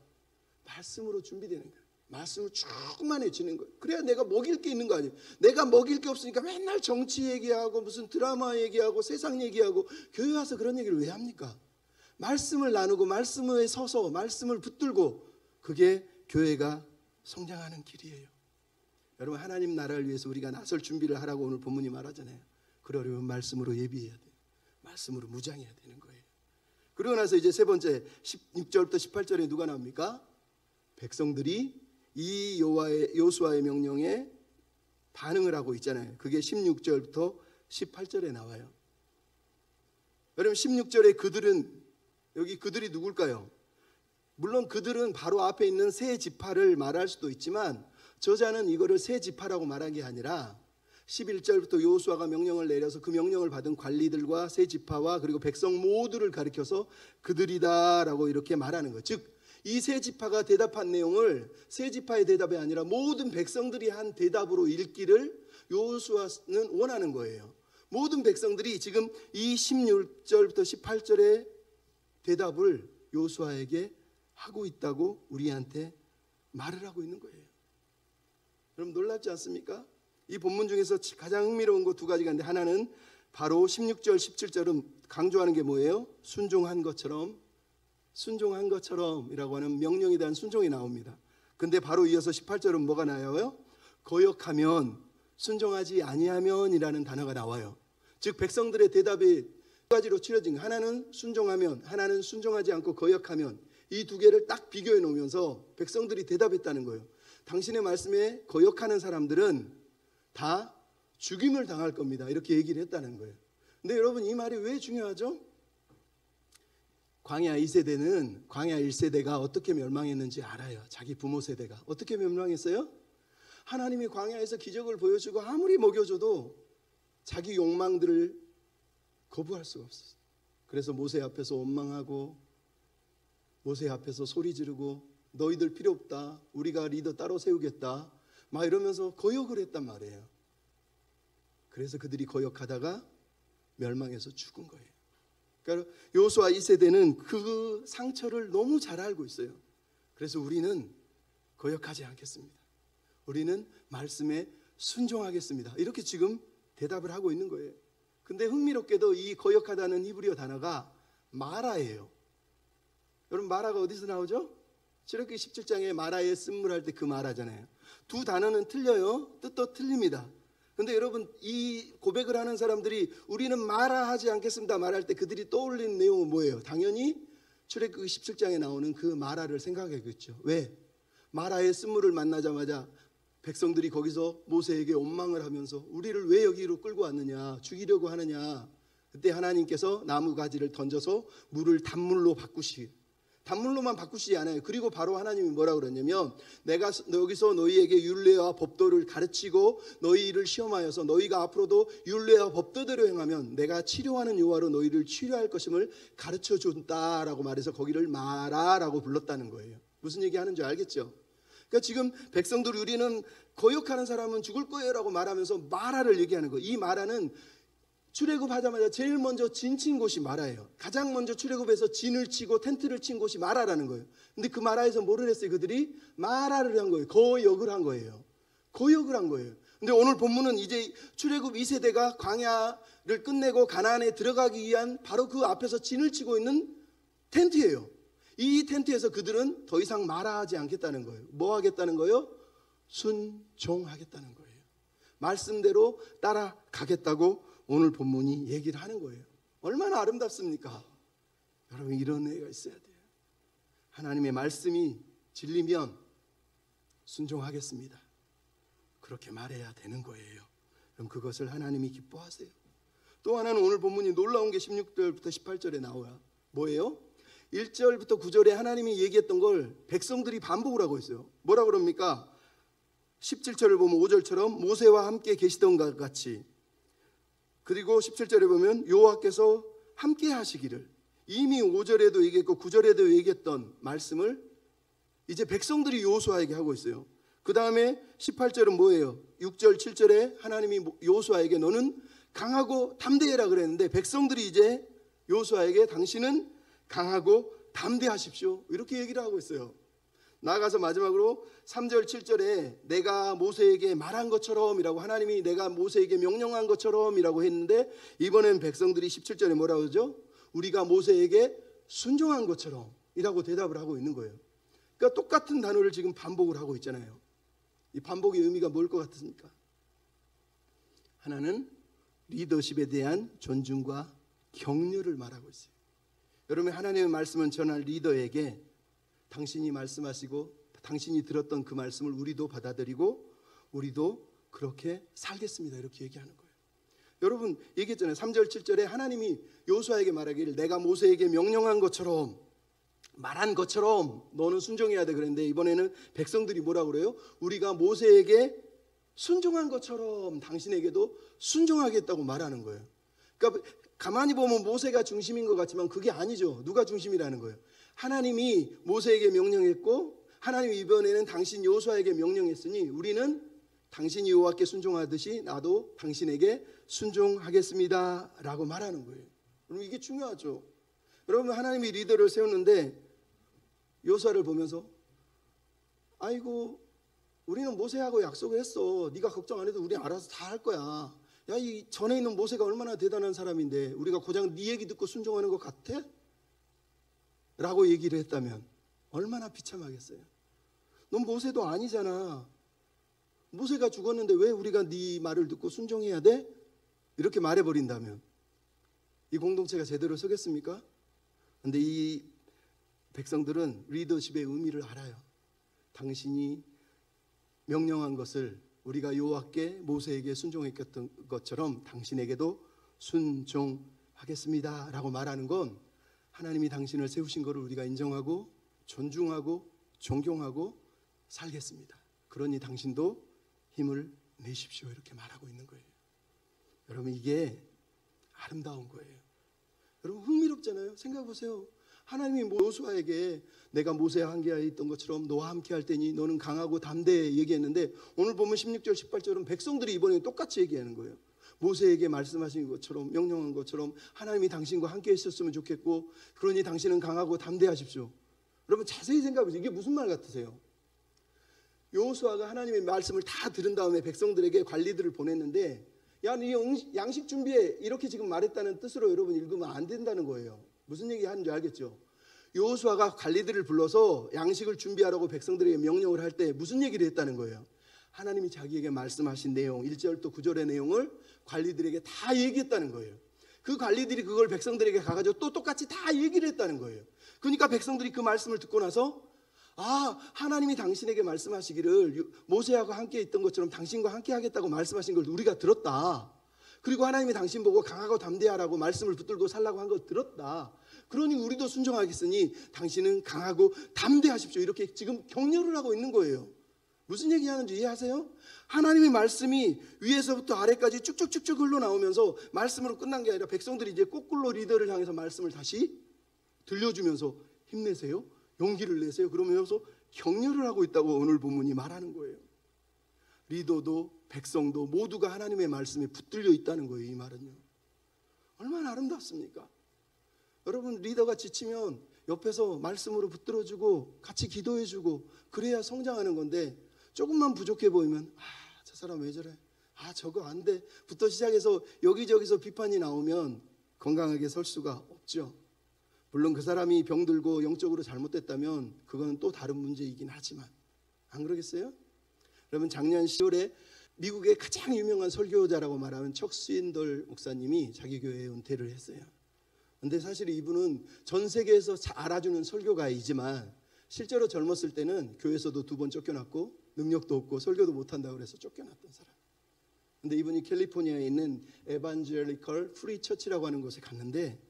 말씀으로 준비되는 거예요. 말씀을 충만해지는 거예요. 그래야 내가 먹일 게 있는 거 아니에요. 내가 먹일 게 없으니까 맨날 정치 얘기하고 무슨 드라마 얘기하고 세상 얘기하고 교회 와서 그런 얘기를 왜 합니까? 말씀을 나누고 말씀에 서서 말씀을 붙들고 그게 교회가 성장하는 길이에요. 여러분 하나님 나라를 위해서 우리가 나설 준비를 하라고 오늘 본문이 말하잖아요. 그러려면 말씀으로 예비해야 돼요. 말씀으로 무장해야 되는 거예요. 그러고 나서 이제 세 번째 16절부터 18절에 누가 나옵니까? 백성들이 이 요수아의 명령에 반응을 하고 있잖아요. 그게 16절부터 18절에 나와요. 여러분 16절에 그들은 여기 그들이 누굴까요? 물론 그들은 바로 앞에 있는 세 지파를 말할 수도 있지만 저자는 이거를 세 지파라고 말한 게 아니라 11절부터 요수아가 명령을 내려서 그 명령을 받은 관리들과 세 지파와 그리고 백성 모두를 가리켜서 그들이다라고 이렇게 말하는 거예요. 즉 이 세 지파가 대답한 내용을 세 지파의 대답이 아니라 모든 백성들이 한 대답으로 읽기를 요수아는 원하는 거예요. 모든 백성들이 지금 이 16절부터 18절의 대답을 요수아에게 하고 있다고 우리한테 말을 하고 있는 거예요. 여러분 놀랍지 않습니까? 이 본문 중에서 가장 흥미로운 거 두 가지가 있는데 하나는 바로 16절 17절은 강조하는 게 뭐예요? 순종한 것처럼이라고 하는 명령에 대한 순종이 나옵니다. 근데 바로 이어서 18절은 뭐가 나와요? 거역하면, 순종하지 아니하면이라는 단어가 나와요. 즉 백성들의 대답이 두 가지로 치러진 거예요. 하나는 순종하면, 하나는 순종하지 않고 거역하면. 이 두 개를 딱 비교해 놓으면서 백성들이 대답했다는 거예요. 당신의 말씀에 거역하는 사람들은 다 죽임을 당할 겁니다. 이렇게 얘기를 했다는 거예요. 근데 여러분 이 말이 왜 중요하죠? 광야 2세대는 광야 1세대가 어떻게 멸망했는지 알아요. 자기 부모 세대가 어떻게 멸망했어요? 하나님이 광야에서 기적을 보여주고 아무리 먹여줘도 자기 욕망들을 거부할 수가 없었어요. 그래서 모세 앞에서 원망하고 모세 앞에서 소리 지르고 너희들 필요 없다. 우리가 리더 따로 세우겠다. 막 이러면서 거역을 했단 말이에요. 그래서 그들이 거역하다가 멸망해서 죽은 거예요. 그러니까 요수아 2세대는 그 상처를 너무 잘 알고 있어요. 그래서 우리는 거역하지 않겠습니다. 우리는 말씀에 순종하겠습니다. 이렇게 지금 대답을 하고 있는 거예요. 근데 흥미롭게도 이 거역하다는 히브리어 단어가 마라예요. 여러분 마라가 어디서 나오죠? 출애굽기 17장에 마라의 쓴물할 때 그 마라잖아요. 두 단어는 틀려요. 뜻도 틀립니다. 근데 여러분 이 고백을 하는 사람들이 우리는 마라하지 않겠습니다 말할 때 그들이 떠올리는 내용은 뭐예요? 당연히 출애굽기 17장에 나오는 그 마라를 생각하겠죠. 왜? 마라의 쓴물을 만나자마자 백성들이 거기서 모세에게 원망을 하면서 우리를 왜 여기로 끌고 왔느냐, 죽이려고 하느냐. 그때 하나님께서 나무 가지를 던져서 물을 단물로 단물로만 바꾸시지 않아요. 그리고 바로 하나님이 뭐라고 그러냐면 내가 여기서 너희에게 율례와 법도를 가르치고 너희를 시험하여서 너희가 앞으로도 율례와 법도대로 행하면 내가 치료하는 여호와로 너희를 치료할 것임을 가르쳐준다라고 말해서 거기를 마라라고 불렀다는 거예요. 무슨 얘기하는 줄 알겠죠? 그러니까 지금 백성들 우리는 거역하는 사람은 죽을 거예요 라고 말하면서 마라를 얘기하는 거예요. 이 마라는 출애굽하자마자 제일 먼저 진 친 곳이 마라예요. 가장 먼저 출애굽해서 진을 치고 텐트를 친 곳이 마라라는 거예요. 근데 그 마라에서 뭐를 했어요? 그들이 마라를 한 거예요. 거역을 한 거예요. 거역을 한 거예요. 근데 오늘 본문은 이제 출애굽 2세대가 광야를 끝내고 가나안에 들어가기 위한 바로 그 앞에서 진을 치고 있는 텐트예요. 이 텐트에서 그들은 더 이상 말하지 않겠다는 거예요. 뭐 하겠다는 거예요? 순종하겠다는 거예요. 말씀대로 따라가겠다고 오늘 본문이 얘기를 하는 거예요. 얼마나 아름답습니까? 여러분, 이런 애가 있어야 돼요. 하나님의 말씀이 진리면 순종하겠습니다. 그렇게 말해야 되는 거예요. 그럼 그것을 하나님이 기뻐하세요. 또 하나는 오늘 본문이 놀라운 게 16절부터 18절에 나와요. 뭐예요? 1절부터 9절에 하나님이 얘기했던 걸 백성들이 반복을 하고 있어요. 뭐라 그럽니까? 17절을 보면 5절처럼 모세와 함께 계시던 것 같이, 그리고 17절에 보면 여호와께서 함께 하시기를, 이미 5절에도 얘기했고 9절에도 얘기했던 말씀을 이제 백성들이 여호수아에게 하고 있어요. 그 다음에 18절은 뭐예요? 6절 7절에 하나님이 여호수아에게 너는 강하고 담대해라 그랬는데 백성들이 이제 여호수아에게 당신은 강하고 담대하십시오 이렇게 얘기를 하고 있어요. 나아가서 마지막으로 3절 7절에 내가 모세에게 말한 것처럼 이라고, 하나님이 내가 모세에게 명령한 것처럼 이라고 했는데 이번엔 백성들이 17절에 뭐라고 그러죠? 우리가 모세에게 순종한 것처럼 이라고 대답을 하고 있는 거예요. 그러니까 똑같은 단어를 지금 반복을 하고 있잖아요. 이 반복의 의미가 뭘 것 같습니까? 하나는 리더십에 대한 존중과 격려를 말하고 있어요. 여러분, 하나님의 말씀은 전할 리더에게 당신이 말씀하시고 당신이 들었던 그 말씀을 우리도 받아들이고 우리도 그렇게 살겠습니다 이렇게 얘기하는 거예요. 여러분, 얘기했잖아요. 3절 7절에 하나님이 여호수아에게 말하기를 내가 모세에게 명령한 것처럼 말한 것처럼 너는 순종해야 돼 그랬는데 이번에는 백성들이 뭐라고 그래요? 우리가 모세에게 순종한 것처럼 당신에게도 순종하겠다고 말하는 거예요. 그러니까 가만히 보면 모세가 중심인 것 같지만 그게 아니죠. 누가 중심이라는 거예요? 하나님이 모세에게 명령했고 하나님이 이번에는 당신 여호수아에게 명령했으니 우리는 당신이 여호와께 순종하듯이 나도 당신에게 순종하겠습니다 라고 말하는 거예요. 그럼 이게 중요하죠. 여러분, 하나님이 리더를 세웠는데 여호수아를 보면서 아이고 우리는 모세하고 약속을 했어. 네가 걱정 안 해도 우리 알아서 다 할 거야. 야, 이 전에 있는 모세가 얼마나 대단한 사람인데 우리가 고작 네 얘기 듣고 순종하는 것 같아? 라고 얘기를 했다면 얼마나 비참하겠어요. 넌 모세도 아니잖아. 모세가 죽었는데 왜 우리가 네 말을 듣고 순종해야 돼? 이렇게 말해버린다면 이 공동체가 제대로 서겠습니까? 근데 이 백성들은 리더십의 의미를 알아요. 당신이 명령한 것을 우리가 여호와께 모세에게 순종했던 것처럼 당신에게도 순종하겠습니다 라고 말하는 건 하나님이 당신을 세우신 것을 우리가 인정하고 존중하고 존경하고 살겠습니다. 그러니 당신도 힘을 내십시오 이렇게 말하고 있는 거예요. 여러분, 이게 아름다운 거예요. 여러분, 흥미롭잖아요. 생각해 보세요. 하나님이 여호수아에게 내가 모세와 함께 있던 것처럼 너와 함께 할 테니 너는 강하고 담대해 얘기했는데 오늘 보면 16절 18절은 백성들이 이번에 똑같이 얘기하는 거예요. 모세에게 말씀하신 것처럼 명령한 것처럼 하나님이 당신과 함께 있었으면 좋겠고 그러니 당신은 강하고 담대하십시오. 여러분, 자세히 생각해 보세요. 이게 무슨 말 같으세요? 여호수아가 하나님의 말씀을 다 들은 다음에 백성들에게 관리들을 보냈는데 야, 네 양식 준비해 이렇게 지금 말했다는 뜻으로 여러분 읽으면 안 된다는 거예요. 무슨 얘기 하는지 알겠죠? 여호수아가 관리들을 불러서 양식을 준비하라고 백성들에게 명령을 할 때 무슨 얘기를 했다는 거예요? 하나님이 자기에게 말씀하신 내용 1절 또 9절의 내용을 관리들에게 다 얘기했다는 거예요. 그 관리들이 그걸 백성들에게 가가지고 또 똑같이 다 얘기를 했다는 거예요. 그러니까 백성들이 그 말씀을 듣고 나서 아, 하나님이 당신에게 말씀하시기를 모세하고 함께 있던 것처럼 당신과 함께 하겠다고 말씀하신 걸 우리가 들었다. 그리고 하나님이 당신 보고 강하고 담대하라고 말씀을 붙들고 살라고 한 거 들었다. 그러니 우리도 순종하겠으니 당신은 강하고 담대하십시오. 이렇게 지금 격려를 하고 있는 거예요. 무슨 얘기하는지 이해하세요? 하나님의 말씀이 위에서부터 아래까지 쭉쭉쭉쭉 흘러나오면서 말씀으로 끝난 게 아니라 백성들이 이제 거꾸로 리더를 향해서 말씀을 다시 들려주면서 힘내세요. 용기를 내세요. 그러면서 격려를 하고 있다고 오늘 본문이 말하는 거예요. 리더도 백성도 모두가 하나님의 말씀에 붙들려 있다는 거예요. 이 말은요. 얼마나 아름답습니까? 여러분, 리더가 지치면 옆에서 말씀으로 붙들어주고 같이 기도해주고 그래야 성장하는 건데, 조금만 부족해 보이면 저 사람 왜 저래? 저거 안 돼. 부터 시작해서 여기저기서 비판이 나오면 건강하게 설 수가 없죠. 물론 그 사람이 병들고 영적으로 잘못됐다면 그거는 또 다른 문제이긴 하지만, 안 그러겠어요? 여러분, 작년 10월에 미국의 가장 유명한 설교자라고 말하는 척 스윈돌 목사님이 자기 교회에 은퇴를 했어요. 근데 사실 이분은 전 세계에서 잘 알아주는 설교가이지만 실제로 젊었을 때는 교회에서도 2번 쫓겨났고 능력도 없고 설교도 못한다고 그래서 쫓겨났던 사람. 근데 이분이 캘리포니아에 있는 에반젤리컬 프리 처치라고 하는 곳에 갔는데,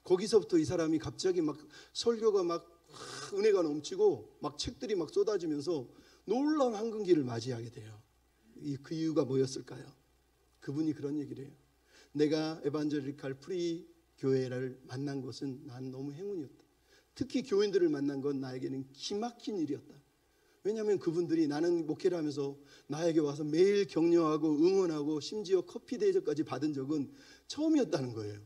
거기서부터 이 사람이 갑자기 막 설교가 막 은혜가 넘치고 막 책들이 막 쏟아지면서 놀라운 황금기를 맞이하게 돼요. 그 이유가 뭐였을까요? 그분이 그런 얘기를 해요. 내가 에반젤리컬 프리 교회를 만난 것은 난 너무 행운이었다. 특히 교인들을 만난 건 나에게는 기막힌 일이었다. 왜냐하면 그분들이 나는 목회를 하면서 나에게 와서 매일 격려하고 응원하고 심지어 커피 대접까지 받은 적은 처음이었다는 거예요.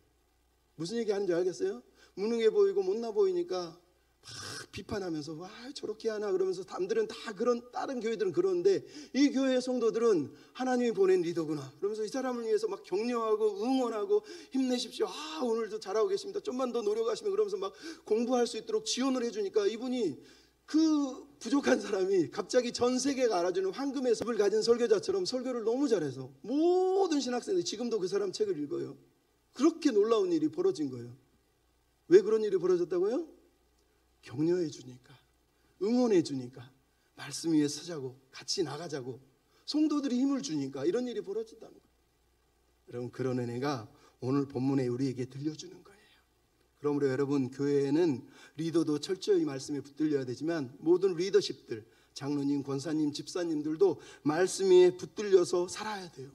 무슨 얘기 하는지 알겠어요? 무능해 보이고 못나 보이니까 막 비판하면서 와 저렇게 하나 그러면서 남들은 다 그런, 다른 교회들은 그러는데 이 교회의 성도들은 하나님이 보낸 리더구나 그러면서 이 사람을 위해서 막 격려하고 응원하고 힘내십시오. 오늘도 잘하고 계십니다. 좀만 더 노력하시면 그러면서 막 공부할 수 있도록 지원을 해주니까 이분이 그 부족한 사람이 갑자기 전 세계가 알아주는 황금의 습을 가진 설교자처럼 설교를 너무 잘해서 모든 신학생들이 지금도 그 사람 책을 읽어요. 그렇게 놀라운 일이 벌어진 거예요. 왜 그런 일이 벌어졌다고요? 격려해 주니까, 응원해 주니까, 말씀 위에 서자고 같이 나가자고 성도들이 힘을 주니까 이런 일이 벌어진다는 거예요. 여러분, 그런 은혜가 오늘 본문에 우리에게 들려주는 거예요. 그러므로 여러분, 교회에는 리더도 철저히 말씀에 붙들려야 되지만 모든 리더십들, 장로님, 권사님, 집사님들도 말씀 위에 붙들려서 살아야 돼요.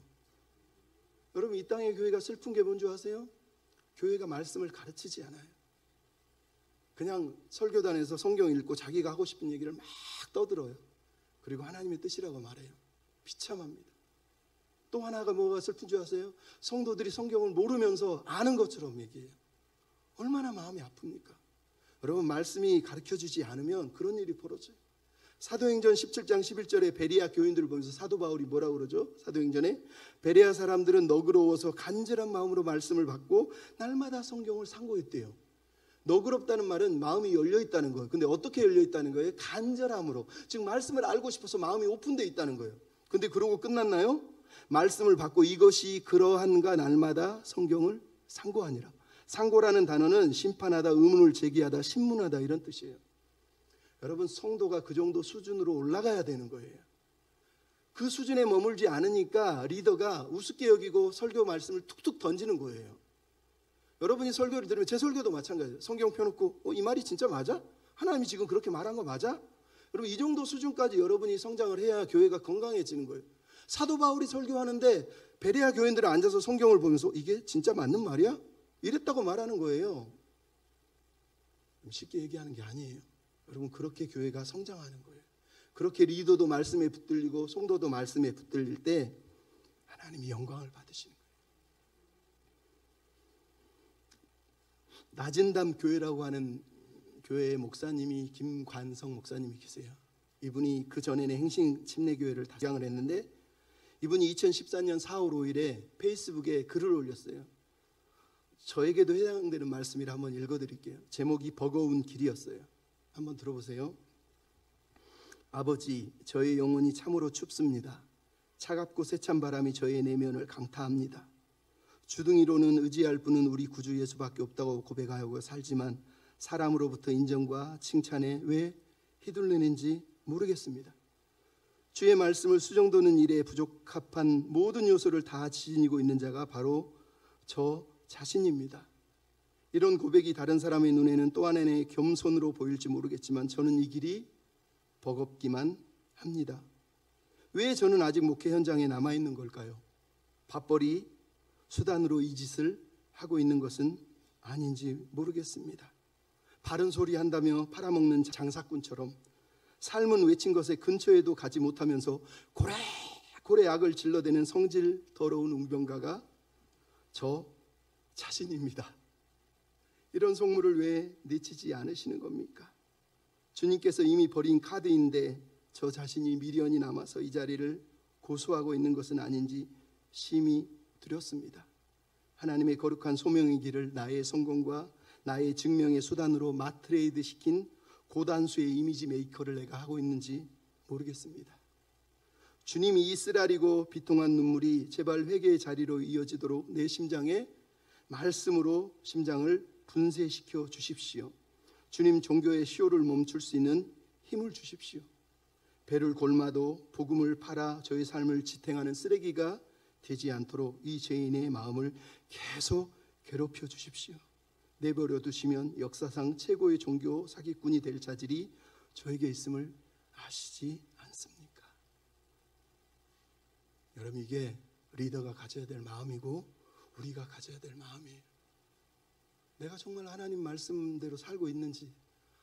여러분, 이 땅의 교회가 슬픈 게 뭔지 아세요? 교회가 말씀을 가르치지 않아요. 그냥 설교단에서 성경 읽고 자기가 하고 싶은 얘기를 막 떠들어요. 그리고 하나님의 뜻이라고 말해요. 비참합니다. 또 하나가 뭐가 슬픈 줄 아세요? 성도들이 성경을 모르면서 아는 것처럼 얘기해요. 얼마나 마음이 아픕니까? 여러분, 말씀이 가르쳐주지 않으면 그런 일이 벌어져요. 사도행전 17장 11절에 베레아 교인들을 보면서 사도 바울이 뭐라고 그러죠? 사도행전에 베레아 사람들은 너그러워서 간절한 마음으로 말씀을 받고 날마다 성경을 상고했대요. 너그럽다는 말은 마음이 열려있다는 거예요. 근데 어떻게 열려있다는 거예요? 간절함으로. 즉 말씀을 알고 싶어서 마음이 오픈되어 있다는 거예요. 근데 그러고 끝났나요? 말씀을 받고 이것이 그러한가 날마다 성경을 상고하니라. 상고라는 단어는 심판하다, 의문을 제기하다, 신문하다 이런 뜻이에요. 여러분, 성도가 그 정도 수준으로 올라가야 되는 거예요. 그 수준에 머물지 않으니까 리더가 우습게 여기고 설교 말씀을 툭툭 던지는 거예요. 여러분이 설교를 들으면, 제 설교도 마찬가지예요. 성경 펴놓고 이 말이 진짜 맞아? 하나님이 지금 그렇게 말한 거 맞아? 여러분, 이 정도 수준까지 여러분이 성장을 해야 교회가 건강해지는 거예요. 사도 바울이 설교하는데 베레아 교인들은 앉아서 성경을 보면서 이게 진짜 맞는 말이야? 이랬다고 말하는 거예요. 쉽게 얘기하는 게 아니에요. 여러분, 그렇게 교회가 성장하는 거예요. 그렇게 리더도 말씀에 붙들리고 성도도 말씀에 붙들릴 때 하나님이 영광을 받으시는 거예요. 낮은 담 교회라고 하는 교회의 목사님이 김관성 목사님이 계세요. 이분이 그 전에는 행신 침례교회를 다장을 했는데 이분이 2014년 4월 5일에 페이스북에 글을 올렸어요. 저에게도 해당되는 말씀이라 한번 읽어드릴게요. 제목이 버거운 길이었어요. 한번 들어보세요. 아버지, 저의 영혼이 참으로 춥습니다. 차갑고 세찬 바람이 저의 내면을 강타합니다. 주둥이로는 의지할 분은 우리 구주 예수밖에 없다고 고백하고 살지만 사람으로부터 인정과 칭찬에 왜 휘둘리는지 모르겠습니다. 주의 말씀을 수정도는 일에 부적합한 모든 요소를 다 지니고 있는 자가 바로 저 자신입니다. 이런 고백이 다른 사람의 눈에는 또 하나의 겸손으로 보일지 모르겠지만 저는 이 길이 버겁기만 합니다. 왜 저는 아직 목회 현장에 남아있는 걸까요? 밥벌이 수단으로 이 짓을 하고 있는 것은 아닌지 모르겠습니다. 바른 소리 한다며 팔아먹는 장사꾼처럼 삶은 외친 것에 근처에도 가지 못하면서 고래고래 악을 질러대는 성질 더러운 웅병가가 저 자신입니다. 이런 속물을 왜 내치지 않으시는 겁니까? 주님께서 이미 버린 카드인데 저 자신이 미련이 남아서 이 자리를 고수하고 있는 것은 아닌지 심히 두렵습니다. 하나님의 거룩한 소명의 길을 나의 성공과 나의 증명의 수단으로 마트레이드 시킨 고단수의 이미지 메이커를 내가 하고 있는지 모르겠습니다. 주님이 이 쓰라리고 비통한 눈물이 제발 회개의 자리로 이어지도록 내 심장에 말씀으로 심장을 분쇄시켜 주십시오. 주님 종교의 시효를 멈출 수 있는 힘을 주십시오. 배를 골마도 복음을 팔아 저의 삶을 지탱하는 쓰레기가 되지 않도록 이 죄인의 마음을 계속 괴롭혀 주십시오. 내버려 두시면 역사상 최고의 종교 사기꾼이 될 자질이 저에게 있음을 아시지 않습니까? 여러분, 이게 리더가 가져야 될 마음이고 우리가 가져야 될 마음이에요. 내가 정말 하나님 말씀대로 살고 있는지,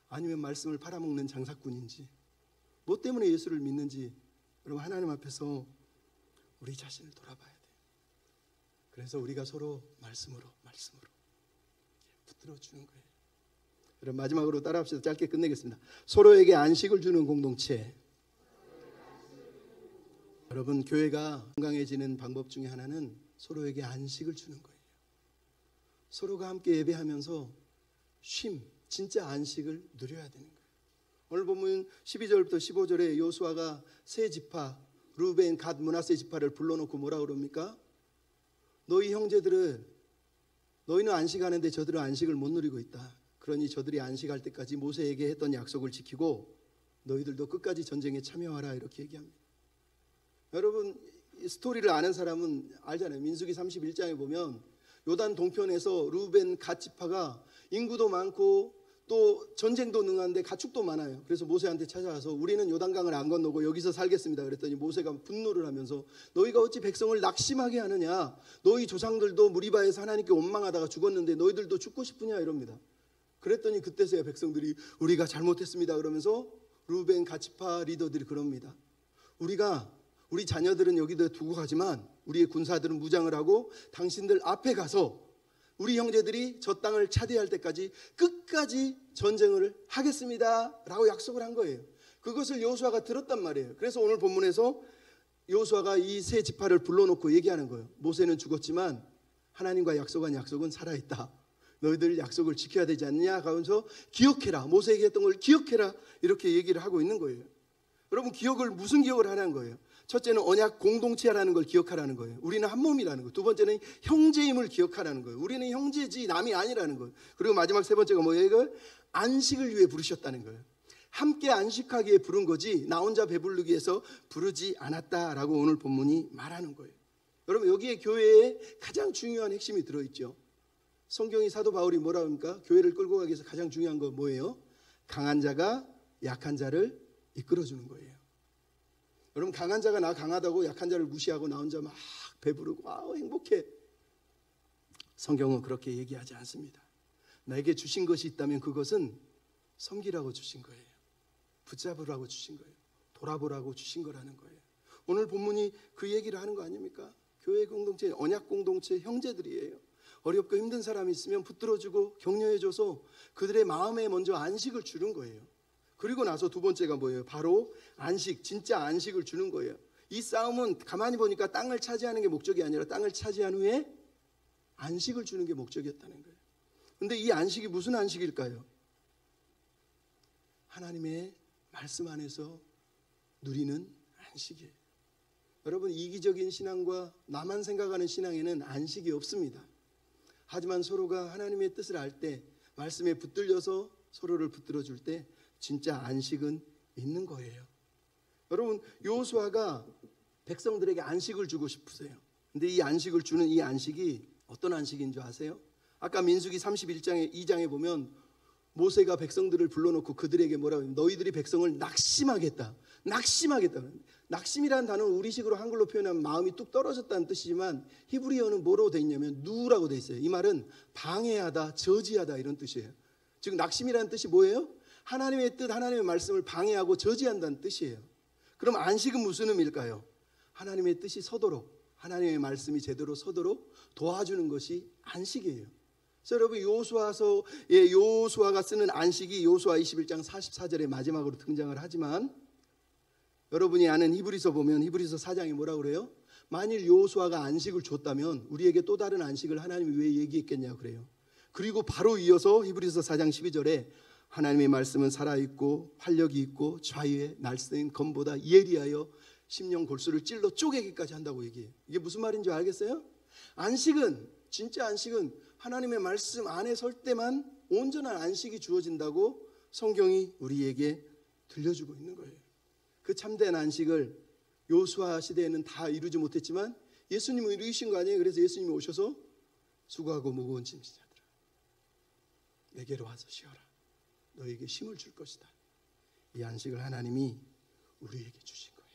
아니면 말씀을 팔아먹는 장사꾼인지, 뭐 때문에 예수를 믿는지, 여러분 하나님 앞에서 우리 자신을 돌아봐야 돼요. 그래서 우리가 서로 말씀으로 붙들어 주는 거예요. 여러분, 마지막으로 따라합시다. 짧게 끝내겠습니다. 서로에게 안식을 주는 공동체. 여러분, 교회가 건강해지는 방법 중에 하나는 서로에게 안식을 주는 거예요. 서로가 함께 예배하면서 진짜 안식을 누려야 되는 거예요. 오늘 보면 12절부터 15절에 요수아가 세 지파 루벤, 갓, 므낫세 지파를 불러놓고 뭐라 그럽니까? 너희 형제들은 너희는 안식하는데 저들은 안식을 못 누리고 있다. 그러니 저들이 안식할 때까지 모세에게 했던 약속을 지키고 너희들도 끝까지 전쟁에 참여하라, 이렇게 얘기합니다. 여러분, 이 스토리를 아는 사람은 알잖아요. 민수기 31장에 보면 요단 동편에서 루벤, 갓 지파가 인구도 많고 또 전쟁도 능한데 가축도 많아요. 그래서 모세한테 찾아와서 우리는 요단강을 안 건너고 여기서 살겠습니다. 그랬더니 모세가 분노를 하면서 너희가 어찌 백성을 낙심하게 하느냐, 너희 조상들도 무리바에서 하나님께 원망하다가 죽었는데 너희들도 죽고 싶으냐, 이럽니다. 그랬더니 그때서야 백성들이 우리가 잘못했습니다 그러면서 루벤, 갓 지파 리더들이 그럽니다. 우리 자녀들은 여기다 두고 가지만 우리의 군사들은 무장을 하고 당신들 앞에 가서 우리 형제들이 저 땅을 차지할 때까지 끝까지 전쟁을 하겠습니다 라고 약속을 한 거예요. 그것을 여호수아가 들었단 말이에요. 그래서 오늘 본문에서 여호수아가 이 세 지파를 불러놓고 얘기하는 거예요. 모세는 죽었지만 하나님과 약속한 약속은 살아있다. 너희들 약속을 지켜야 되지 않냐 하면서 기억해라, 모세에게 했던 걸 기억해라, 이렇게 얘기를 하고 있는 거예요. 여러분, 무슨 기억을 하라는 거예요? 첫째는 언약 공동체라는 걸 기억하라는 거예요. 우리는 한 몸이라는 거예요. 두 번째는 형제임을 기억하라는 거예요. 우리는 형제지 남이 아니라는 거예요. 그리고 마지막 세 번째가 뭐예요? 이걸 안식을 위해 부르셨다는 거예요. 함께 안식하기에 부른 거지 나 혼자 배부르기 위해서 부르지 않았다라고 오늘 본문이 말하는 거예요. 여러분, 여기에 교회에 가장 중요한 핵심이 들어있죠. 성경이 사도 바울이 뭐라 합니까? 교회를 끌고 가기 위해서 가장 중요한 건 뭐예요? 강한 자가 약한 자를 이끌어주는 거예요. 여러분, 강한 자가 나 강하다고 약한 자를 무시하고 나 혼자 막 배부르고 행복해. 성경은 그렇게 얘기하지 않습니다. 나에게 주신 것이 있다면 그것은 섬기라고 주신 거예요. 붙잡으라고 주신 거예요. 돌아보라고 주신 거라는 거예요. 오늘 본문이 그 얘기를 하는 거 아닙니까? 교회 공동체, 언약 공동체 형제들이에요. 어렵고 힘든 사람이 있으면 붙들어주고 격려해줘서 그들의 마음에 먼저 안식을 주는 거예요. 그리고 나서 두 번째가 뭐예요? 바로 안식, 진짜 안식을 주는 거예요. 이 싸움은 가만히 보니까 땅을 차지하는 게 목적이 아니라 땅을 차지한 후에 안식을 주는 게 목적이었다는 거예요. 그런데 이 안식이 무슨 안식일까요? 하나님의 말씀 안에서 누리는 안식이에요. 여러분, 이기적인 신앙과 나만 생각하는 신앙에는 안식이 없습니다. 하지만 서로가 하나님의 뜻을 알 때, 말씀에 붙들려서 서로를 붙들어 줄 때 진짜 안식은 있는 거예요. 여러분, 여호수아가 백성들에게 안식을 주고 싶으세요. 근데 이 안식을 주는 이 안식이 어떤 안식인 줄 아세요? 아까 민수기 31장에 2장에 보면 모세가 백성들을 불러놓고 그들에게 뭐라고 하냐면 너희들이 백성을 낙심하겠다. 낙심이라는 단어는 우리식으로 한글로 표현하면 마음이 뚝 떨어졌다는 뜻이지만 히브리어는 뭐로 돼 있냐면 누라고 돼 있어요. 이 말은 방해하다, 저지하다 이런 뜻이에요. 즉 낙심이라는 뜻이 뭐예요? 하나님의 뜻, 하나님의 말씀을 방해하고 저지한다는 뜻이에요. 그럼 안식은 무슨 의미일까요? 하나님의 뜻이 서도록, 하나님의 말씀이 제대로 서도록 도와주는 것이 안식이에요. 그래서 여러분 여호수아가 쓰는 안식이 여호수아 21장 44절의 마지막으로 등장을 하지만 여러분이 아는 히브리서 보면 히브리서 4장이 뭐라고 그래요? 만일 여호수아가 안식을 줬다면 우리에게 또 다른 안식을 하나님이 왜 얘기했겠냐고 그래요. 그리고 바로 이어서 히브리서 4장 12절에 하나님의 말씀은 살아있고 활력이 있고 좌우에 날쌘 검보다 예리하여 심령 골수를 찔러 쪼개기까지 한다고 얘기해요. 이게 무슨 말인지 알겠어요? 안식은, 진짜 안식은 하나님의 말씀 안에 설 때만 온전한 안식이 주어진다고 성경이 우리에게 들려주고 있는 거예요. 그 참된 안식을 여호수아 시대에는 다 이루지 못했지만 예수님은 이루신 거 아니에요? 그래서 예수님이 오셔서 수고하고 무거운 짐 지자들아 내게로 와서 쉬어라. 너에게 힘을 줄 것이다. 이 안식을 하나님이 우리에게 주신 거예요.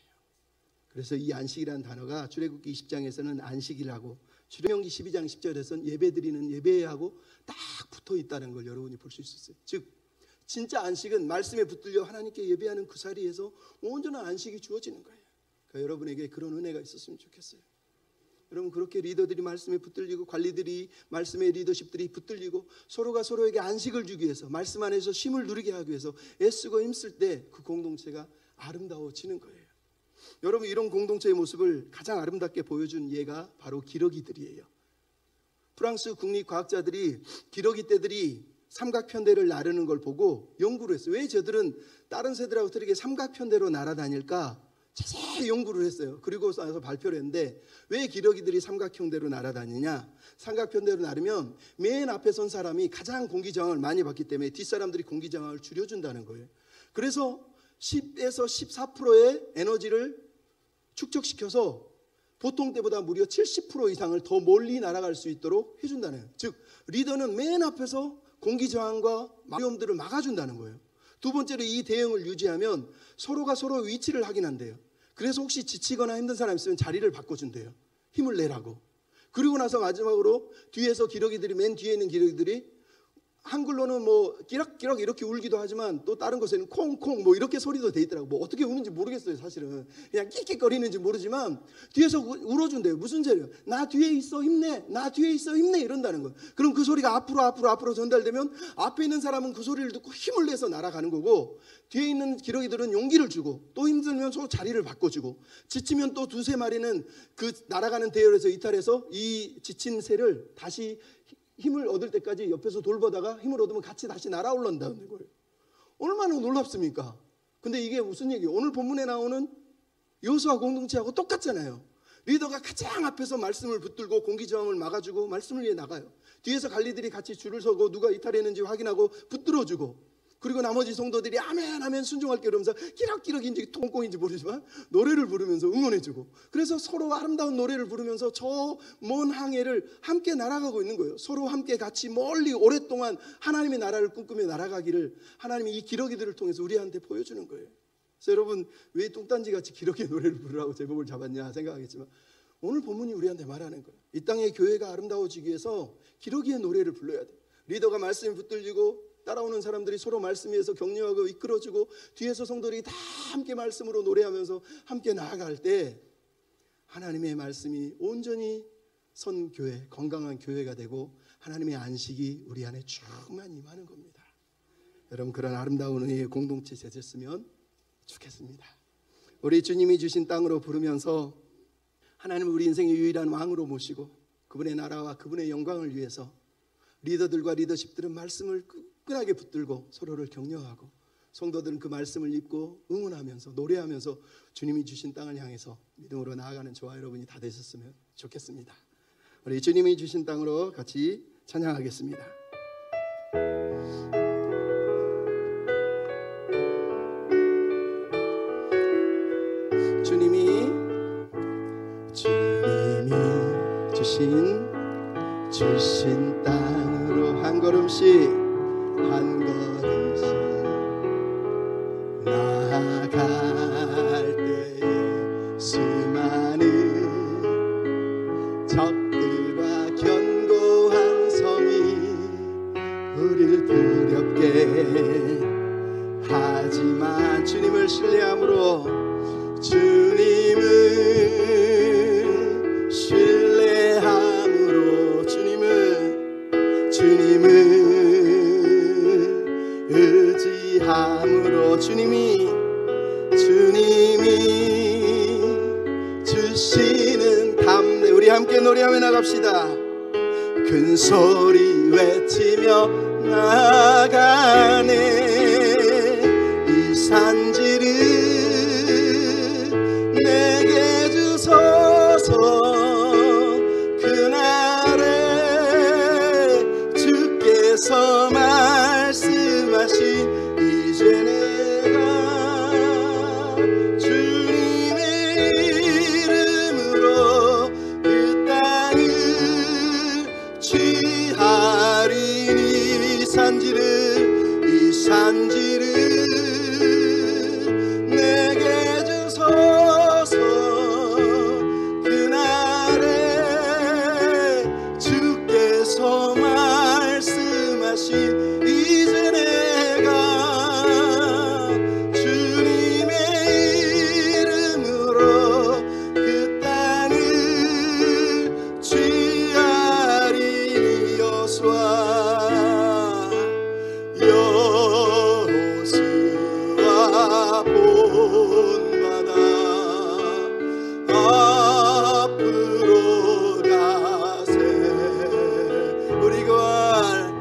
그래서 이 안식이라는 단어가 출애굽기 20장에서는 안식이라고, 출애굽기 12장 10절에서는 예배드리는 예배하고 딱 붙어 있다는 걸 여러분이 볼 수 있었어요. 즉 진짜 안식은 말씀에 붙들려 하나님께 예배하는 그 자리에서 온전한 안식이 주어지는 거예요. 그러니까 여러분에게 그런 은혜가 있었으면 좋겠어요. 여러분 그렇게 리더들이 말씀에 붙들리고 관리들이 말씀의 리더십들이 붙들리고 서로가 서로에게 안식을 주기 위해서 말씀 안에서 쉼을 누리게 하기 위해서 애쓰고 힘쓸 때 그 공동체가 아름다워지는 거예요. 여러분 이런 공동체의 모습을 가장 아름답게 보여준 예가 바로 기러기들이에요. 프랑스 국립과학자들이 기러기 떼들이 삼각편대를 나르는 걸 보고 연구를 했어요. 왜 저들은 다른 새들하고 다르게 삼각편대로 날아다닐까? 자세히 연구를 했어요. 그리고 나서 발표를 했는데 왜 기러기들이 삼각형대로 날아다니냐? 삼각편대로 나르면 맨 앞에 선 사람이 가장 공기저항을 많이 받기 때문에 뒷사람들이 공기저항을 줄여준다는 거예요. 그래서 10에서 14%의 에너지를 축적시켜서 보통 때보다 무려 70% 이상을 더 멀리 날아갈 수 있도록 해준다는 거예요. 즉 리더는 맨 앞에서 공기저항과 위험들을 막아준다는 거예요. 두 번째로 이 대응을 유지하면 서로가 서로 위치를 확인한대요. 그래서 혹시 지치거나 힘든 사람 있으면 자리를 바꿔준대요. 힘을 내라고. 그리고 나서 마지막으로 뒤에서 기러기들이, 맨 뒤에 있는 기러기들이 한글로는 뭐 끼락끼락 이렇게 울기도 하지만 또 다른 곳에는 콩콩 뭐 이렇게 소리도 돼 있더라고. 뭐 어떻게 우는지 모르겠어요. 사실은 그냥 끽끽거리는지 모르지만 뒤에서 울어준대요. 무슨 소리예요? 나 뒤에 있어 힘내, 나 뒤에 있어 힘내 이런다는 거예요. 그럼 그 소리가 앞으로 전달되면 앞에 있는 사람은 그 소리를 듣고 힘을 내서 날아가는 거고, 뒤에 있는 기러기들은 용기를 주고, 또 힘들면 서로 자리를 바꿔주고, 지치면 또 두세 마리는 그 날아가는 대열에서 이탈해서 이 지친 새를 다시 힘을 얻을 때까지 옆에서 돌보다가 힘을 얻으면 같이 다시 날아올란다는 거예요. 얼마나 놀랍습니까? 근데 이게 무슨 얘기예요? 오늘 본문에 나오는 여호수아 공동체하고 똑같잖아요. 리더가 가장 앞에서 말씀을 붙들고 공기저항을 막아주고 말씀을 위해 나가요. 뒤에서 관리들이 같이 줄을 서고 누가 이탈했는지 확인하고 붙들어주고, 그리고 나머지 성도들이 아멘 아멘 순종할게 이러면서 끼락끼락인지 통콩인지 모르지만 노래를 부르면서 응원해주고, 그래서 서로 아름다운 노래를 부르면서 저 먼 항해를 함께 날아가고 있는 거예요. 서로 함께 같이 멀리 오랫동안 하나님의 나라를 꿈꾸며 날아가기를 하나님이 이 기러기들을 통해서 우리한테 보여주는 거예요. 그래서 여러분 왜 뚱딴지같이 기러기의 노래를 부르라고 제목을 잡았냐 생각하겠지만 오늘 본문이 우리한테 말하는 거예요. 이 땅의 교회가 아름다워지기 위해서 기러기의 노래를 불러야 돼요. 리더가 말씀에 붙들리고 따라오는 사람들이 서로 말씀 위에서 격려하고 이끌어주고, 뒤에서 성도들이 다 함께 말씀으로 노래하면서 함께 나아갈 때 하나님의 말씀이 온전히 선 교회, 건강한 교회가 되고 하나님의 안식이 우리 안에 충만히 임하는 겁니다. 여러분 그런 아름다운 은혜의 공동체 되셨으면 좋겠습니다. 우리 주님이 주신 땅으로 부르면서 하나님을 우리 인생의 유일한 왕으로 모시고 그분의 나라와 그분의 영광을 위해서 리더들과 리더십들은 말씀을 끈끈하게 붙들고 서로를 격려하고, 성도들은 그 말씀을 입고 응원하면서 노래하면서 주님이 주신 땅을 향해서 믿음으로 나아가는 저와 여러분이 다 되셨으면 좋겠습니다. 우리 주님이 주신 땅으로 같이 찬양하겠습니다. 주님이 주신 땅으로 한 걸음씩 나아갈 때에 수많은 적들과 견고한 성이 우리를 두렵게 하지만 주님을 신뢰함으로 주님은 노래하며 나갑시다. 큰 소리 외치며 나가네. 이 산지를 내게 주소서. 그날에 주께서 말씀하신 이제 내가 주님의 이름으로 그 땅을 취하리니. 이 산지를 내게 주소서. 그날에 주께서 말씀하신 이제 내가 주님의 이름으로 그 땅을 취하리니. 여호수아 본받아 앞으로 가세. 우리 거할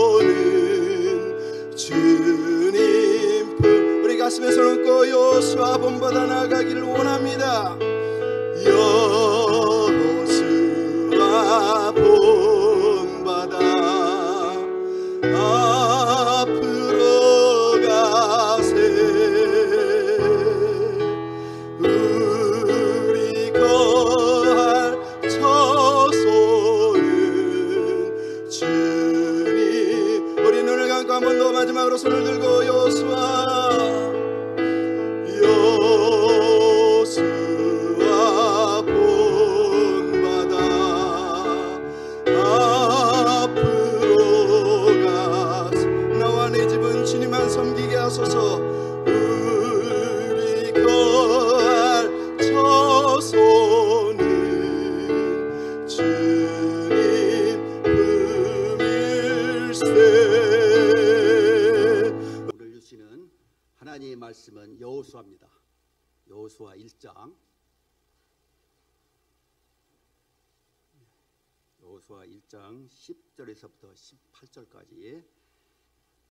처소는 주님 품. 우리 가슴에 손을 얹고 여호수아 본받아 나가기를 원합니다. 여호수아 본받아 앞으로 가세. 우리 거할 처소는 주님. 우리 눈을 감고 한 번 더 마지막으로 손을 들고 여호수아 본받아 앞으로 가세. 나와 내 집은 주님만 섬기게 하소서. 우리 거할 처소는 주님 품일세. 오늘 주시는 하나님의 말씀은 여호수아입니다. 여호수아 1장 10절에서부터 18절까지